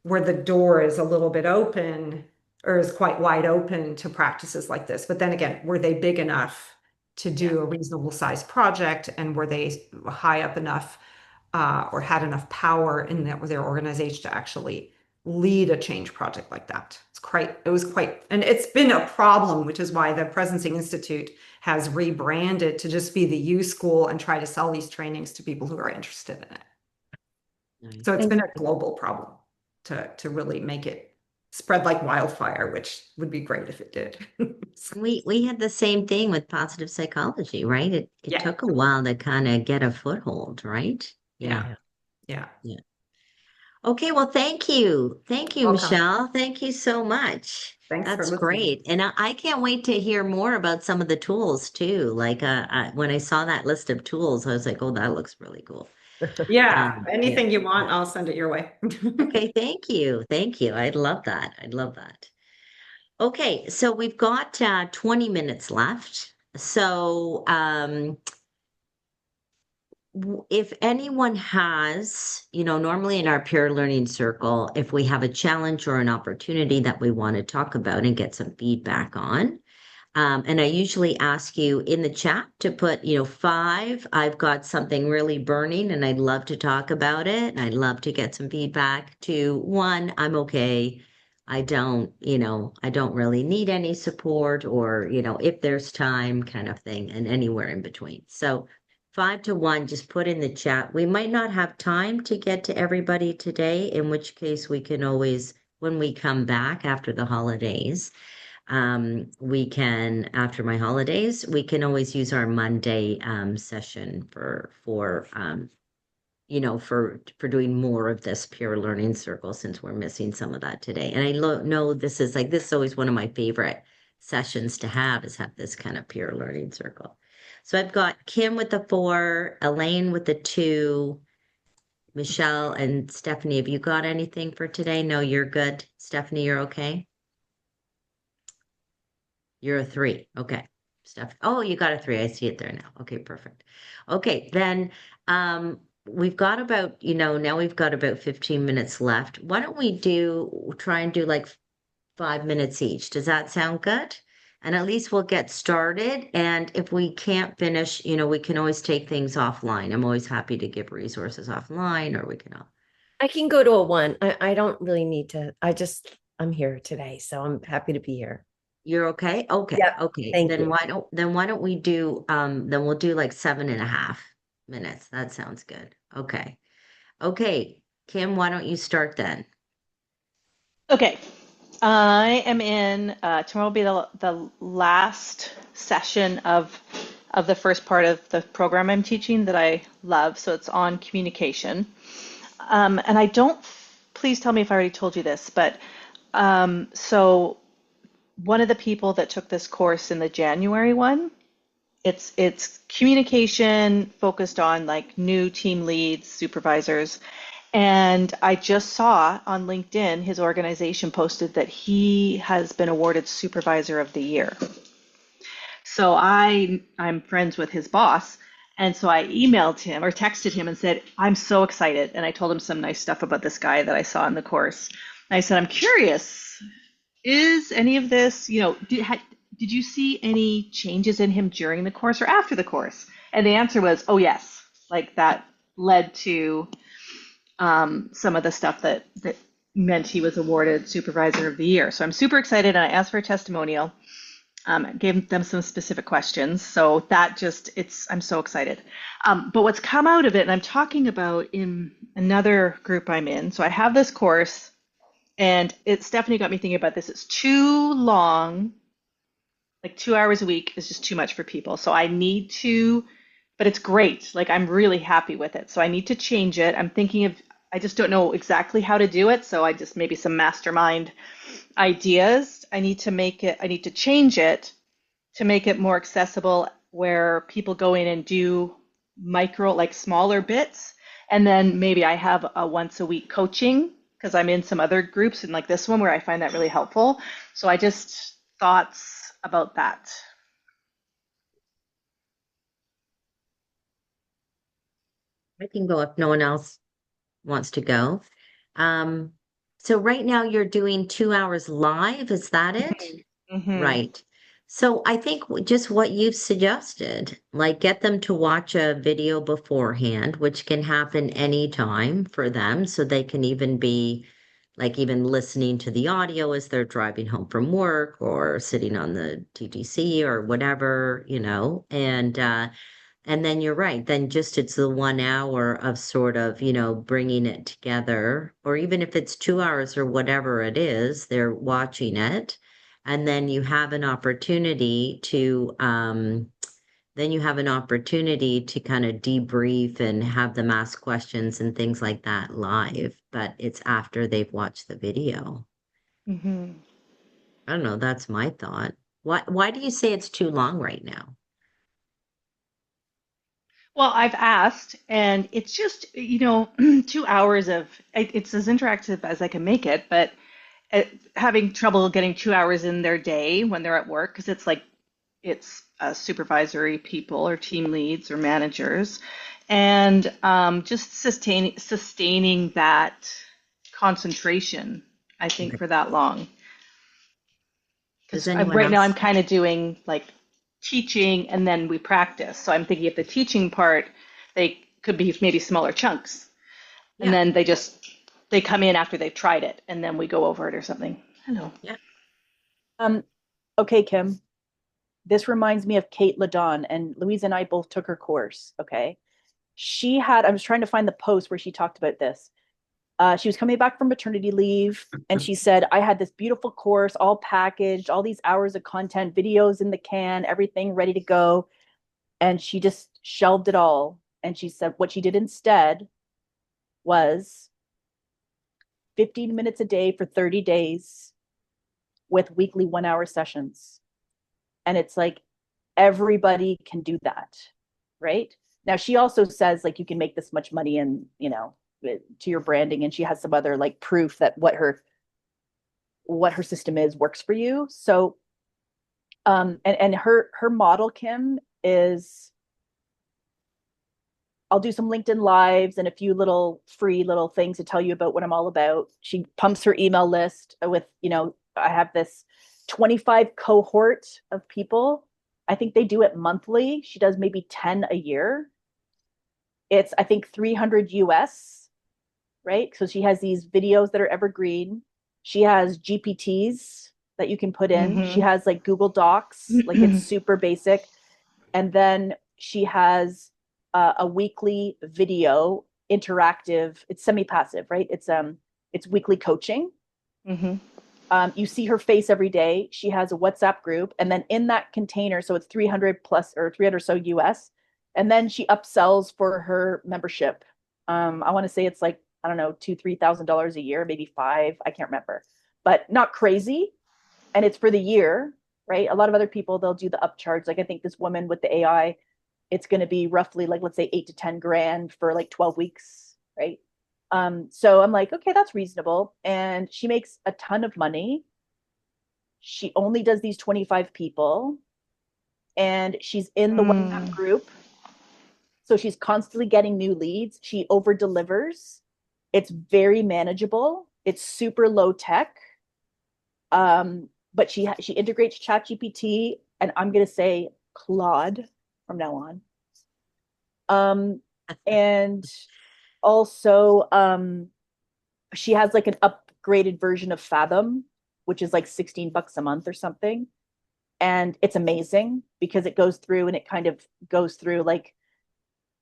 S2: where the door is a little bit open or is quite wide open to practices like this. But then again, were they big enough to
S1: Yeah.
S2: do a reasonable sized project, and were they high up enough, or had enough power in their organization to actually lead a change project like that? It was quite, and it's been a problem, which is why the Presencing Institute has rebranded to just be the U School and try to sell these trainings to people who are interested in it.
S1: Nice.
S2: So it's
S5: Thank
S2: been a global problem to really make it spread like wildfire, which would be great if it did.
S1: We had the same thing with positive psychology, right? It
S2: Yeah,
S1: took a while to kind of get a foothold, right?
S2: yeah,
S1: Yeah.
S5: you.
S2: yeah.
S1: Yeah. Okay, well, thank you. Thank you,
S2: Welcome.
S1: Michelle. Thank you so much.
S2: Thanks for
S1: That's
S2: listening.
S1: great. And I can't wait to hear more about some of the tools too. Like when I saw that list of tools, I was like, oh, that looks really cool.
S2: Yeah,
S1: Yeah.
S2: anything you want, I'll send it your way.
S1: Okay, thank you. Thank you. I'd love that. I'd love that. Okay, so we've got 20 minutes left. So, if anyone has, normally in our peer learning circle, if we have a challenge or an opportunity that we want to talk about and get some feedback on, and I usually ask you in the chat to put, 5, I've got something really burning and I'd love to talk about it and I'd love to get some feedback, to 1, I'm okay. I don't really need any support, or, if there's time, kind of thing, and anywhere in between. So 5 to 1, just put in the chat. We might not have time to get to everybody today, in which case we can always, when we come back after the holidays, we can, after my holidays, we can always use our Monday session for doing more of this peer learning circle, since we're missing some of that today. And I know this is always one of my favorite sessions to have, is have this kind of peer learning circle. So I've got Kim with the 4, Elaine with the 2, Michelle and Stephanie. Have you got anything for today? No, you're good. Stephanie, you're okay? You're a 3. Okay. Steph. Oh, you got a 3. I see it there now. Okay, perfect. Okay, then we've got about, now we've got about 15 minutes left. Why don't we try and do like 5 minutes each? Does that sound good? And at least we'll get started. And if we can't finish, we can always take things offline. I'm always happy to give resources offline, or we can all.
S5: I can go to a 1. I don't really need to. I'm here today, so I'm happy to be here.
S1: You're okay? Okay.
S5: Yep.
S1: Okay.
S5: Thank
S1: Then
S5: you.
S1: why don't we do then we'll do like 7.5 minutes. That sounds good. Okay. Okay. Kim, why don't you start then?
S3: Okay. I am in, tomorrow will be the last session of the first part of the program I'm teaching that I love. So it's on communication. And I don't, please tell me if I already told you this, but so one of the people that took this course in the January one, it's communication focused on like new team leads, supervisors. And I just saw on LinkedIn his organization posted that he has been awarded Supervisor of the Year. So I'm friends with his boss, and so I emailed him or texted him and said, "I'm so excited." And I told him some nice stuff about this guy that I saw in the course. And I said, "I'm curious, is any of this, did you see any changes in him during the course or after the course?" And the answer was, "Oh yes." Like that led to some of the stuff that meant he was awarded Supervisor of the Year. So I'm super excited, and I asked for a testimonial. Gave them some specific questions. So I'm so excited. But what's come out of it, and I'm talking about in another group I'm in. So I have this course, and Stephanie got me thinking about this. It's too long, like 2 hours a week is just too much for people. So I need to, but it's great. Like I'm really happy with it. So I need to change it. I just don't know exactly how to do it. So I just maybe some mastermind ideas. I need to change it to make it more accessible, where people go in and do like smaller bits. And then maybe I have a once a week coaching, because I'm in some other groups and like this one where I find that really helpful. So thoughts about that.
S1: I can go if no one else wants to go. Um, so right now you're doing 2 hours live, is that it?
S3: Mm-hmm.
S1: Right. So I think just what you've suggested, like get them to watch a video beforehand, which can happen anytime for them. So they can even be like even listening to the audio as they're driving home from work or sitting on the TTC or whatever, and then you're right. Then just it's the 1 hour of sort of, bringing it together, or even if it's 2 hours or whatever it is, they're watching it. And then you have an opportunity to kind of debrief and have them ask questions and things like that live, but it's after they've watched the video.
S3: Mm-hmm.
S1: I don't know. That's my thought. Why do you say it's too long right now?
S3: Well, I've asked, and it's just, 2 hours of it's as interactive as I can make it, but having trouble getting 2 hours in their day when they're at work because it's supervisory people or team leads or managers, and just sustaining that concentration, I think,
S1: Okay.
S3: for that long.
S1: Does
S3: Because
S1: anyone
S3: right now I'm
S1: else?
S3: kind of doing like teaching and then we practice. So I'm thinking if the teaching part, they could be maybe smaller chunks, and
S1: Yeah,
S3: then they come in after they've tried it, and then we go over it or something. I know.
S1: yeah.
S4: Um, okay, Kim, this reminds me of Kate Ladon, and Louise and I both took her course. Okay. I was trying to find the post where she talked about this. She was coming back from maternity leave and she said, I had this beautiful course, all packaged, all these hours of content, videos in the can, everything ready to go. And she just shelved it all. And she said, what she did instead was 15 minutes a day for 30 days with weekly 1 hour sessions. And it's like everybody can do that, right? Now she also says like you can make this much money and to your branding, and she has some other like proof that what her system is works for you. So and her model, Kim, is I'll do some LinkedIn lives and a few little free little things to tell you about what I'm all about. She pumps her email list with, I have this 25 cohort of people. I think they do it monthly. She does maybe 10 a year. It's, I think, 300 US, right? So she has these videos that are evergreen. She has GPTs that you can put in. She
S3: Mm-hmm.
S4: has like Google Docs, like it's super basic. And then she has a weekly video interactive. It's semi-passive, right? It's weekly coaching.
S3: Mm-hmm.
S4: You see her face every day. She has a WhatsApp group, and then in that container, so it's 300 plus or 300 so US, and then she upsells for her membership. I want to say it's like, I don't know, $2,000-3,000 a year, maybe five. I can't remember, but not crazy. And it's for the year, right? A lot of other people, they'll do the upcharge. Like I think this woman with the AI, it's going to be roughly like, let's say 8 to 10 grand for like 12 weeks, right? So I'm like, okay, that's reasonable. And she makes a ton of money. She only does these 25 people, and she's in the WhatsApp
S3: Mm.
S4: group. So she's constantly getting new leads. She over delivers. It's very manageable. It's super low tech. But she integrates ChatGPT, and I'm gonna say Claude from now on. And also she has like an upgraded version of Fathom, which is like $16 a month or something. And it's amazing because it goes through and it kind of goes through like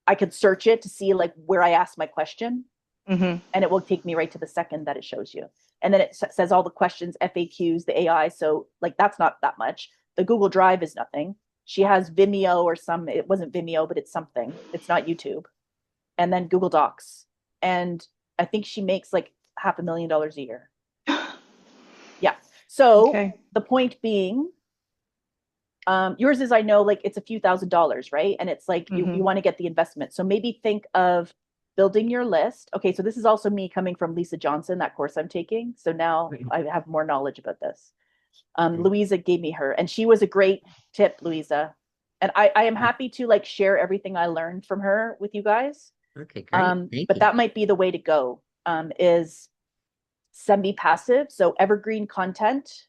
S4: I could search it to see like where I asked my question,
S3: Mm-hmm.
S4: and it will take me right to the second that it shows you. And then it says all the questions, FAQs, the AI. So like that's not that much. The Google Drive is nothing. She has Vimeo or it wasn't Vimeo, but it's something. It's not YouTube. And then Google Docs. And I think she makes like $500,000 a year. Yeah. So
S3: Okay.
S4: the point being, yours is, I know, like it's a few $1,000s, right? And it's like
S3: Mm-hmm.
S4: you want to get the investment. So maybe think of building your list. Okay, so this is also me coming from Lisa Johnson, that course I'm taking. So now I have more knowledge about this. Louisa gave me her, and she was a great tip, Louisa. And I am happy to like share everything I learned from her with you guys.
S1: Okay, great. Thank
S4: But
S1: you.
S4: that might be the way to go. Is semi-passive, so evergreen content.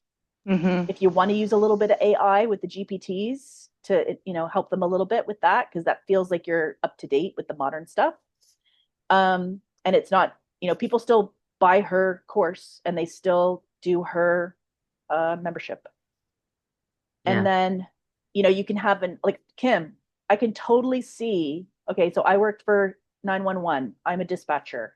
S3: Mm-hmm.
S4: If you want to use a little bit of AI with the GPTs to help them a little bit with that, because that feels like you're up to date with the modern stuff. And it's not, people still buy her course and they still do her membership. And
S1: Yeah.
S4: then you can have like Kim, I can totally see. Okay, so I worked for 911. I'm a dispatcher.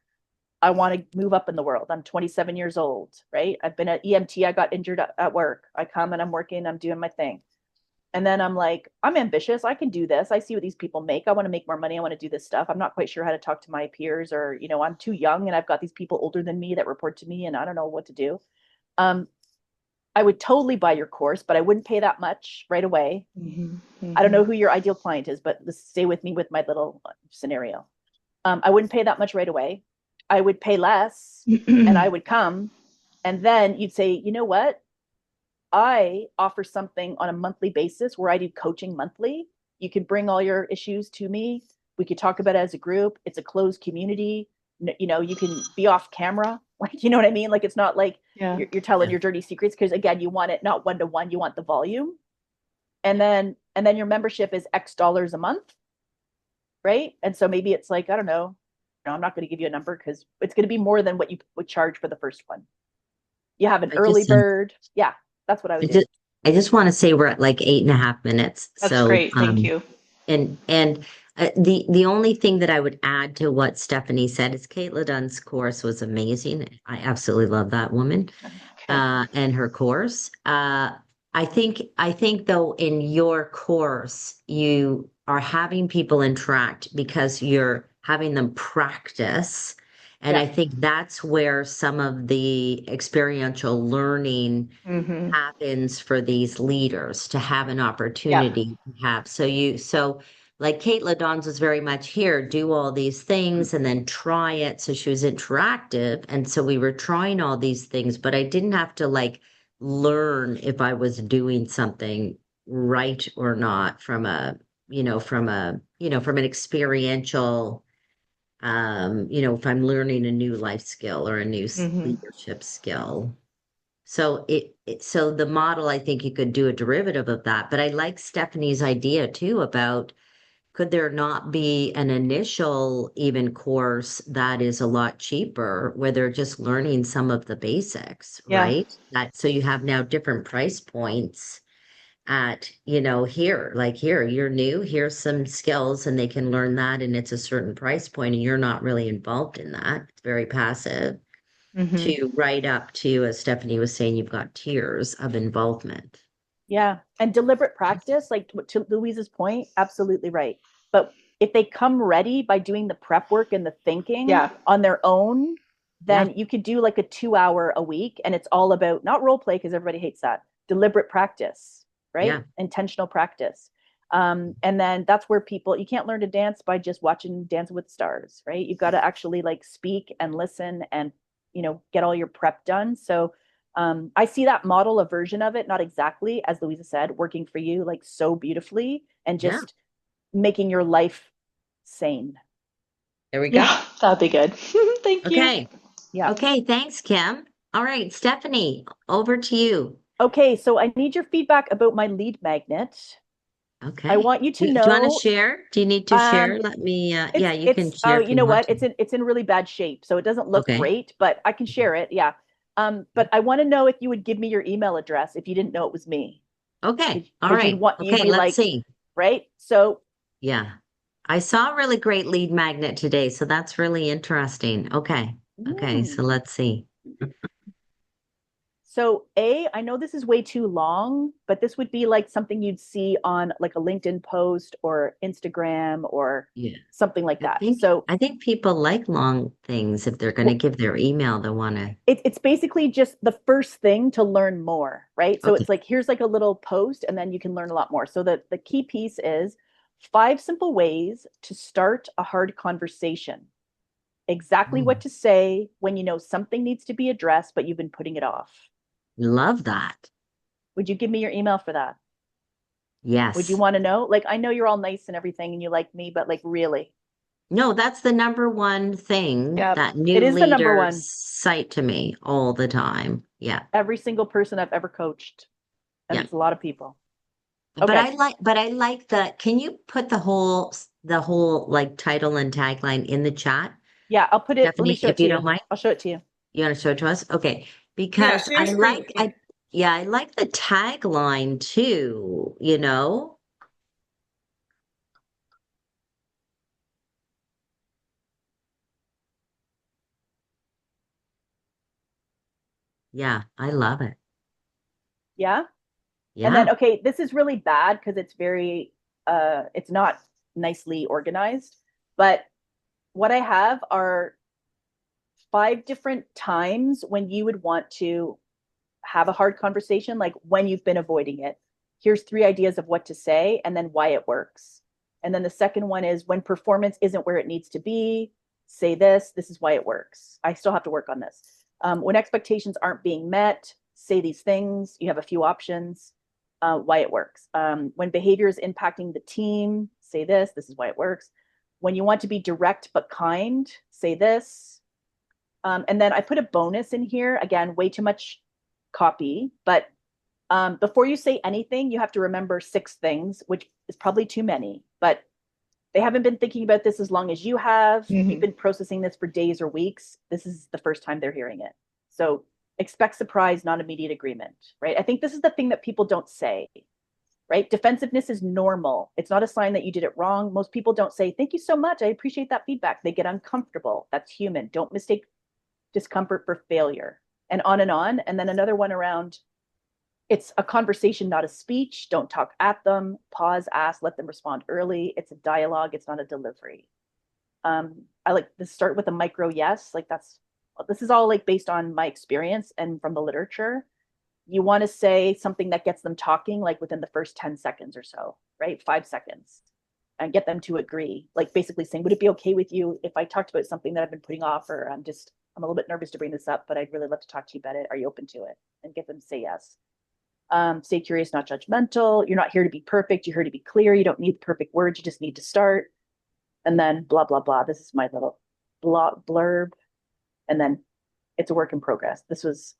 S4: I want to move up in the world. I'm 27 years old, right? I've been at EMT. I got injured at work. I come and I'm working, I'm doing my thing. And then I'm like, I'm ambitious. I can do this. I see what these people make. I want to make more money. I want to do this stuff. I'm not quite sure how to talk to my peers, or, I'm too young and I've got these people older than me that report to me and I don't know what to do. Um, I would totally buy your course, but I wouldn't pay that much right away.
S3: Mhm,
S4: I don't know
S3: mhm.
S4: who your ideal client is, but let's stay with me with my little scenario. I wouldn't pay that much right away. I would pay less and I would come. And then you'd say, you know what? I offer something on a monthly basis where I do coaching monthly. You can bring all your issues to me. We could talk about it as a group. It's a closed community. You know, you can be off camera. Like, you know what I mean? Like, it's not like
S3: Yeah.
S4: you're telling
S1: Yeah.
S4: your dirty secrets because, again, you want it not one to one. You want the volume, and then your membership is X dollars a month, right? And so maybe it's like, I don't know. No, I'm not going to give you a number because it's going to be more than what you would charge for the first one. You have an
S1: I
S4: early
S1: just
S4: bird. Yeah, that's what I
S1: I
S4: would do.
S1: just I just want to say we're at like 8.5 minutes.
S3: That's
S1: So
S3: great. Thank you.
S1: and the only thing that I would add to what Stephanie said is Caitlin Dunn's course was amazing. I absolutely love that woman
S3: Okay.
S1: and her course. I think though in your course you are having people interact because you're having them practice. And
S4: Yeah.
S1: I think that's where some of the experiential learning
S3: Hmm.
S1: happens for these leaders to have an
S3: Yeah.
S1: opportunity to have. So like Kate Ladons was very much here, do all these things and then try it. So she was interactive. And so we were trying all these things, but I didn't have to like learn if I was doing something right or not from an experiential if I'm learning a new life skill or a new
S3: Hmm.
S1: leadership skill. So the model, I think you could do a derivative of that. But I like Stephanie's idea too about could there not be an initial even course that is a lot cheaper where they're just learning some of the basics,
S3: Yeah.
S1: right? That so you have now different price points at, here, you're new, here's some skills and they can learn that and it's a certain price point and you're not really involved in that. It's very passive
S3: Hmm.
S1: to right up to, as Stephanie was saying, you've got tiers of involvement.
S4: Yeah. And deliberate practice, like to Louise's point, absolutely right. But if they come ready by doing the prep work and the thinking
S3: Yeah.
S4: on their own,
S1: Yeah,
S4: then you could do like a 2 hour a week. And it's all about not role play, because everybody hates that, deliberate practice, right?
S1: yeah,
S4: Intentional practice. And then that's where you can't learn to dance by just watching Dancing with the Stars, right? You've got to actually like speak and listen and, get all your prep done. So, I see that model, a version of it, not exactly as Louisa said, working for you like so beautifully and
S1: yeah.
S4: just making your life sane.
S1: There we go.
S3: Yeah. That'd be good. Thank you.
S1: Okay.
S4: Yeah.
S1: Okay. Thanks, Kim. All right, Stephanie, over to you.
S4: Okay, so I need your feedback about my lead magnet. I
S1: Okay.
S4: want you to
S1: Do you want to
S4: know,
S1: share? Do you need to
S4: um,
S1: share? Let me, yeah,
S4: it's
S1: you can
S4: it's
S1: share if
S4: you
S1: you
S4: know
S1: want
S4: what?
S1: to.
S4: It's in really bad shape, so it doesn't look
S1: Okay.
S4: great, but I can share it. Yeah. But I want to know if you would give me your email address if you didn't know it was me,
S1: Okay. All
S4: because
S1: right.
S4: you'd
S1: Okay.
S4: be
S1: Let's
S4: like,
S1: see.
S4: right? So
S1: Yeah. I saw a really great lead magnet today, so that's really interesting. Okay. Okay. So
S4: mm,
S1: let's see.
S4: So I know this is way too long, but this would be like something you'd see on like a LinkedIn post or Instagram or
S1: Yeah.
S4: something like
S1: I
S4: that.
S1: think
S4: So
S1: I think people like long things. If they're going to
S4: well,
S1: give their email, they want to.
S4: it's basically just the first thing to learn more, right? So
S1: Okay.
S4: it's like here's like a little post, and then you can learn a lot more. So the key piece is 5 simple ways to start a hard conversation. Exactly what
S1: Mm,
S4: to say when you know something needs to be addressed, but you've been putting it off.
S1: love that.
S4: Would you give me your email for that? Would you
S1: Yes.
S4: want to know? Like, I know you're all nice and everything and you like me, but like, really,
S1: No, that's the number one thing
S3: Yeah.
S1: that
S4: it
S1: new
S4: is the number
S1: leaders
S4: one.
S1: cite to me all the time. Yeah.
S4: Every single person I've ever coached, and
S1: Yeah.
S4: it's a lot of people.
S1: But
S4: Okay.
S1: I like can you put the whole like title and tagline in the chat,
S4: Yeah, I'll put it, let me
S1: Stephanie,
S4: show it
S1: if
S4: to
S1: you
S4: you.
S1: don't mind?
S4: I'll show it to you.
S1: You want to show it to us? Okay.
S2: Yeah,
S1: Because
S2: share screen. Yeah.
S1: I like the tagline too. Yeah, I love it.
S4: Yeah. And then,
S1: Yeah.
S4: okay, this is really bad because it's not nicely organized. But what I have are 5 different times when you would want to have a hard conversation, like when you've been avoiding it. Here's 3 ideas of what to say and then why it works. And then the second one is when performance isn't where it needs to be, say this is why it works. I still have to work on this. When expectations aren't being met, say these things. You have a few options, why it works. When behavior is impacting the team, say this is why it works. When you want to be direct but kind, say this. And then I put a bonus in here. Again, way too much copy, but before you say anything, you have to remember 6 things, which is probably too many, but they haven't been thinking about this as long as you have. You've been processing this for days or weeks. This is the first time they're hearing it. So expect surprise, not immediate agreement, right? I think this is the thing that people don't say, right? Defensiveness is normal. It's not a sign that you did it wrong. Most people don't say, thank you so much. I appreciate that feedback. They get uncomfortable. That's human. Don't mistake discomfort for failure, and on and on. And then another one around, it's a conversation, not a speech. Don't talk at them. Pause, ask, let them respond early. It's a dialogue. It's not a delivery. I like to start with a micro yes. Like this is all like based on my experience and from the literature. You want to say something that gets them talking, like within the first 10 seconds or so, right? 5 seconds, and get them to agree. Like basically saying, would it be okay with you if I talked about something that I've been putting off, or I'm a little bit nervous to bring this up, but I'd really love to talk to you about it. Are you open to it? And get them to say yes. Stay curious, not judgmental. You're not here to be perfect. You're here to be clear. You don't need the perfect words. You just need to start. And then blah, blah, blah. This is my little blurb. And then it's a work in progress. This is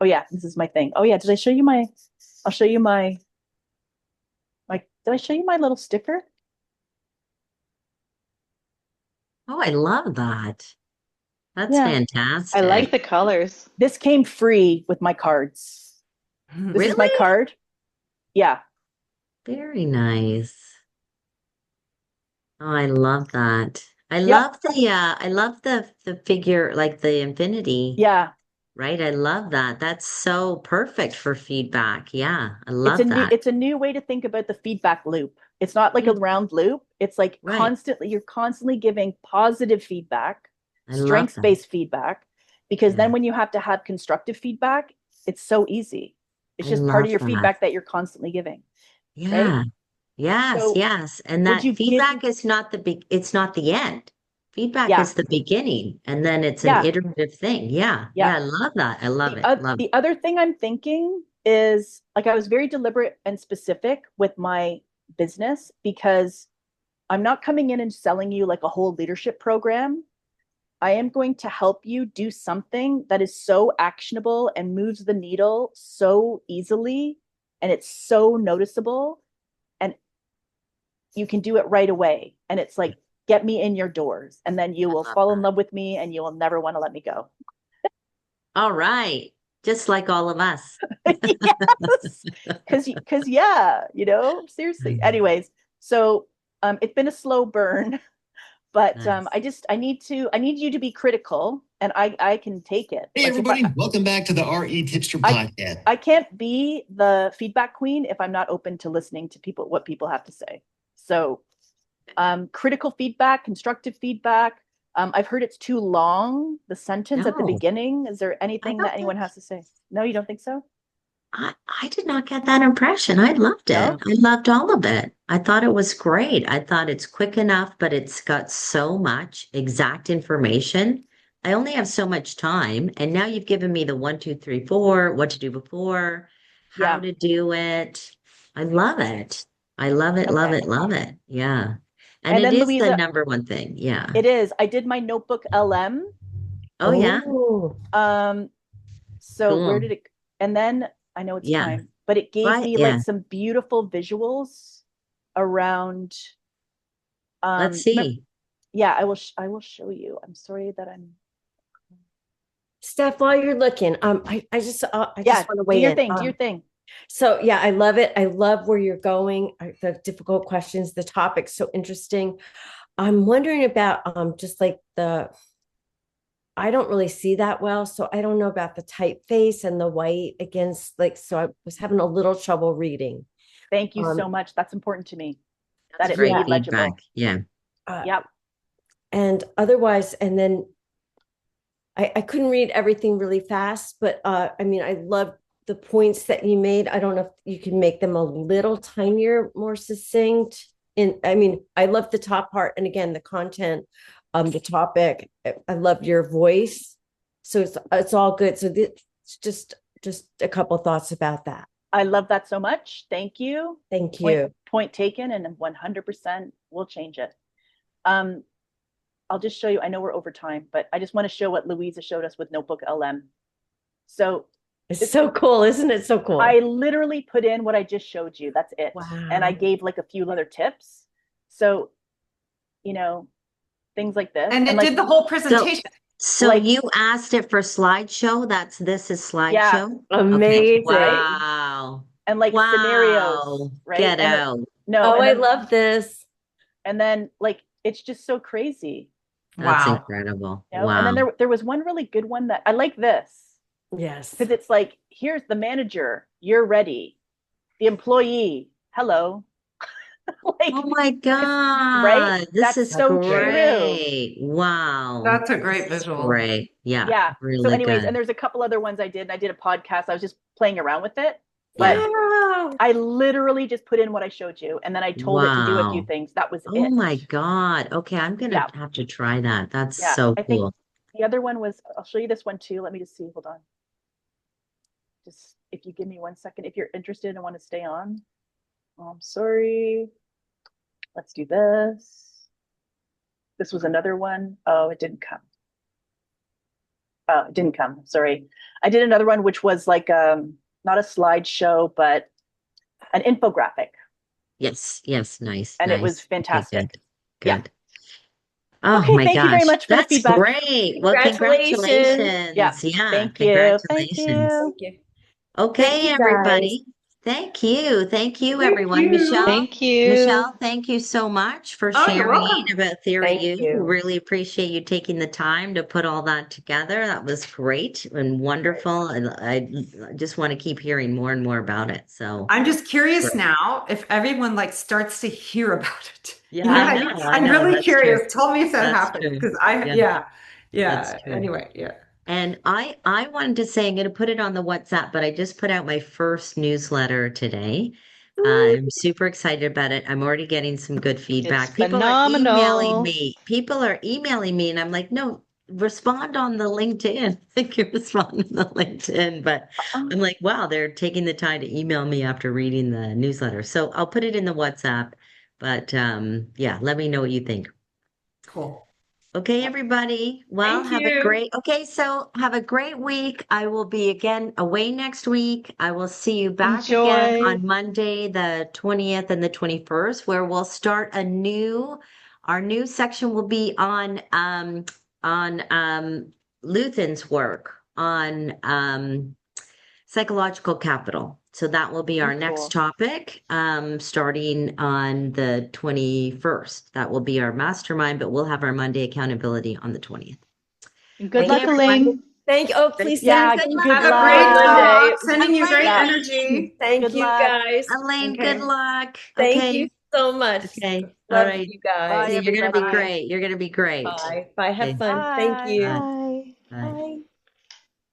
S4: my thing. Oh yeah. I'll show you my did I show you my little sticker?
S1: Oh, I love that. That's
S4: Yeah.
S1: fantastic.
S3: I like the colors.
S4: This came free with my cards. This is my
S1: Really?
S4: card. Yeah.
S1: Very nice. Oh, I love that.
S4: Yep.
S1: I love the figure, like the infinity,
S4: Yeah.
S1: right? I love that. That's so perfect for feedback. Yeah, I love that.
S4: It's a new way to think about the feedback loop. It's not like a
S1: Yeah,
S4: round loop. It's like
S1: right.
S4: you're constantly giving positive feedback,
S1: I love that.
S4: strengths-based feedback, because
S1: Yeah,
S4: then when you have to have constructive feedback, it's so easy. It's
S1: I
S4: just part
S1: love
S4: of your
S1: that.
S4: feedback that you're constantly giving, right?
S1: Yeah. Yes,
S4: So
S1: yes. And
S4: would
S1: that
S4: you give
S1: feedback is not it's not the end. Feedback
S4: yeah,
S1: is the beginning, and then it's an
S4: yeah,
S1: iterative thing. Yeah.
S4: yeah.
S1: Yeah, I love that. I love it. Love it.
S4: The other thing I'm thinking is like I was very deliberate and specific with my business because I'm not coming in and selling you like a whole leadership program. I am going to help you do something that is so actionable and moves the needle so easily, and it's so noticeable, and you can do it right away. And it's like, get me in your doors, and then you
S1: I
S4: will
S1: love
S4: fall in
S1: that.
S4: love with me and you will never want to let me go.
S1: All right. Just like all of us.
S4: Yes. Cause yeah, seriously. Anyways, so it's been a slow burn, but
S1: Nice.
S4: I need you to be critical, and I can take it.
S6: Hey,
S4: Like if
S6: everybody, welcome back to the RE Tipster
S4: I
S6: Podcast.
S4: I can't be the feedback queen if I'm not open to listening to what people have to say. So critical feedback, constructive feedback. I've heard it's too long, the sentence at the
S1: No,
S4: beginning. Is there
S1: I
S4: anything that
S1: don't
S4: anyone
S1: think
S4: has to say? No, you don't think so?
S1: I did not get that impression. I loved it.
S4: No?
S1: I loved all of it. I thought it was great. I thought it's quick enough, but it's got so much exact information. I only have so much time. And now you've given me the 1, 2, 3, 4, what to do before, how
S4: Yeah.
S1: to do it. I love it. I love it, love
S4: Okay.
S1: it, love it. Yeah. And
S4: And
S1: it
S4: then
S1: is the
S4: Louisa,
S1: number one thing. Yeah.
S4: it is. I did my notebook LM.
S1: Oh, yeah.
S5: Oh,
S4: Um, so where
S1: Cool.
S4: did it, and then I know it's
S1: Yeah.
S4: time, but it gave
S1: Right.
S4: me like
S1: Yeah.
S4: some beautiful visuals around,
S1: Let's
S4: remember,
S1: see.
S4: yeah, I will show you. I'm sorry that I'm,
S5: Steph, while you're looking, I
S4: yeah,
S5: just want to
S4: do
S5: weigh
S4: your
S5: in.
S4: thing, do your thing.
S5: So yeah, I love it. I love where you're going. The difficult questions, the topic's so interesting. I'm wondering about just like I don't really see that well, so I don't know about the typeface and the white against so I was having a little trouble reading.
S4: Thank you
S5: Um,
S4: so much. That's important to me,
S1: That's
S4: that it
S1: great
S5: yeah,
S4: be
S1: feedback.
S4: legible.
S1: Yeah.
S5: uh,
S4: Yep.
S5: and otherwise, and then I couldn't read everything really fast, but I mean, I love the points that you made, I don't know if you can make them a little tinier, more succinct. And I mean, I love the top part. And again, the content, the topic, I love your voice. So it's all good. So it's just a couple thoughts about that.
S4: I love that so much. Thank you.
S5: Thank
S4: Point,
S5: you.
S4: point taken, and 100% we'll change it. I'll just show you. I know we're over time, but I just want to show what Louisa showed us with Notebook LM. So
S5: It's so cool, isn't it? So cool.
S4: I literally put in what I just showed you. That's it.
S5: Wow.
S4: And I gave like a few other tips. So, you know, things like this.
S2: And it
S4: like,
S2: did the whole presentation.
S1: So
S4: Like-
S1: you asked it for slideshow. This is slideshow.
S4: Yeah.
S5: Amazing.
S1: Okay. Wow.
S4: and like
S1: Wow.
S4: scenarios, right?
S1: Get
S4: And
S1: out.
S4: no,
S5: Oh,
S4: and
S5: I
S4: then,
S5: love this.
S4: and then like it's just so crazy.
S1: That's
S2: Wow.
S1: incredible.
S4: You know?
S1: Wow.
S4: And then there was one really good one that I like this.
S5: Yes.
S4: Because it's like, here's the manager, you're ready. The employee, hello. Like,
S1: Oh my God.
S4: right?
S1: This
S4: That's
S1: is
S4: so true.
S1: great. Wow.
S2: That's a great
S1: This is
S2: visual.
S1: Great. Yeah.
S4: Yeah.
S1: Really
S4: So anyways,
S1: good.
S4: and there's a couple other ones I did. And I did a podcast. I was just playing around with it. But
S5: Wow.
S4: I literally just put in what I showed you. And then I told it to do a few
S1: Wow.
S4: things. That was
S1: Oh
S4: it.
S1: my God. Okay, I'm gonna
S4: Yeah.
S1: have to try that. That's
S4: Yeah.
S1: so
S4: I think
S1: cool.
S4: the other one was, I'll show you this one too. Let me just see. Hold on. Just if you give me 1 second, if you're interested and want to stay on. Oh, I'm sorry. Let's do this. This was another one. Oh, it didn't come. Oh, it didn't come. Sorry. I did another one, which was like not a slideshow, but an infographic.
S1: Yes, nice.
S4: And it was
S1: nice. Okay,
S4: fantastic.
S1: good.
S4: Yeah.
S1: Good. Oh
S4: Okay,
S1: my
S4: thank you very
S1: gosh.
S4: much for the
S1: That's
S4: feedback.
S1: great. Well,
S5: Congratulations.
S1: congratulations.
S4: Yeah.
S1: Yeah,
S4: Thank you. Thank
S1: congratulations.
S4: you.
S5: Thank you.
S1: Okay,
S5: Thank you, guys.
S1: everybody. Thank you. Thank you,
S2: Thank
S1: everyone.
S2: you.
S1: Michelle,
S3: Thank you.
S1: Michelle, thank you so much for
S2: Oh, you're
S1: sharing
S2: welcome.
S1: about Theory
S5: Thank
S1: U.
S5: you.
S1: Really appreciate you taking the time to put all that together. That was great and wonderful. And I just want to keep hearing more and more about it. So
S2: I'm just curious
S1: Right.
S2: now if everyone like starts to hear about it.
S1: Yeah,
S2: You know,
S1: I know, I
S2: I'm
S1: know,
S2: really
S1: that's
S2: curious.
S1: true.
S2: Tell me if that
S1: That's
S2: happens
S1: true.
S2: because
S1: Yeah.
S2: yeah.
S1: That's true.
S2: Anyway, yeah.
S1: And I wanted to say I'm going to put it on the WhatsApp, but I just put out my first newsletter today. I'm super excited about it. I'm already getting some good feedback.
S3: It's
S1: People are emailing
S3: phenomenal.
S1: me. People are emailing me, and I'm like, no, respond on the LinkedIn. I think you respond on the LinkedIn, but I'm like, wow, they're taking the time to email me after reading the newsletter. So I'll put it in the WhatsApp, but yeah, let me know what you think.
S2: Cool.
S1: Okay, everybody. Well,
S2: Thank you.
S1: so have a great week. I will be again away next week. I will see you back again
S3: Enjoy.
S1: on Monday, the 20th and the 21st, where we'll start our new section will be on Luthen's work on psychological capital. So that will be our next
S3: Cool.
S1: topic, starting on the 21st. That will be our mastermind, but we'll have our Monday accountability on the 20th.
S3: And good
S1: Okay,
S3: luck,
S1: everyone.
S3: Elaine.
S5: Thank you. Oh, please
S4: Yeah,
S5: send good luck.
S4: good
S2: Have a
S4: luck.
S2: great
S5: Monday.
S2: talk. Sending you great
S1: Elaine.
S2: energy.
S5: Thank
S4: Good
S5: you,
S4: luck.
S5: guys.
S1: Elaine,
S2: Okay.
S1: good luck.
S5: Thank
S1: Okay.
S5: you so much.
S1: Okay. All
S5: Love
S1: right.
S5: you guys.
S4: Bye,
S1: You're going to be
S4: everybody.
S1: great. You're going to be great.
S5: Bye. Bye. Have
S1: Okay.
S5: fun. Thank
S4: Bye.
S5: you.
S3: Bye.
S1: Bye.
S5: Bye.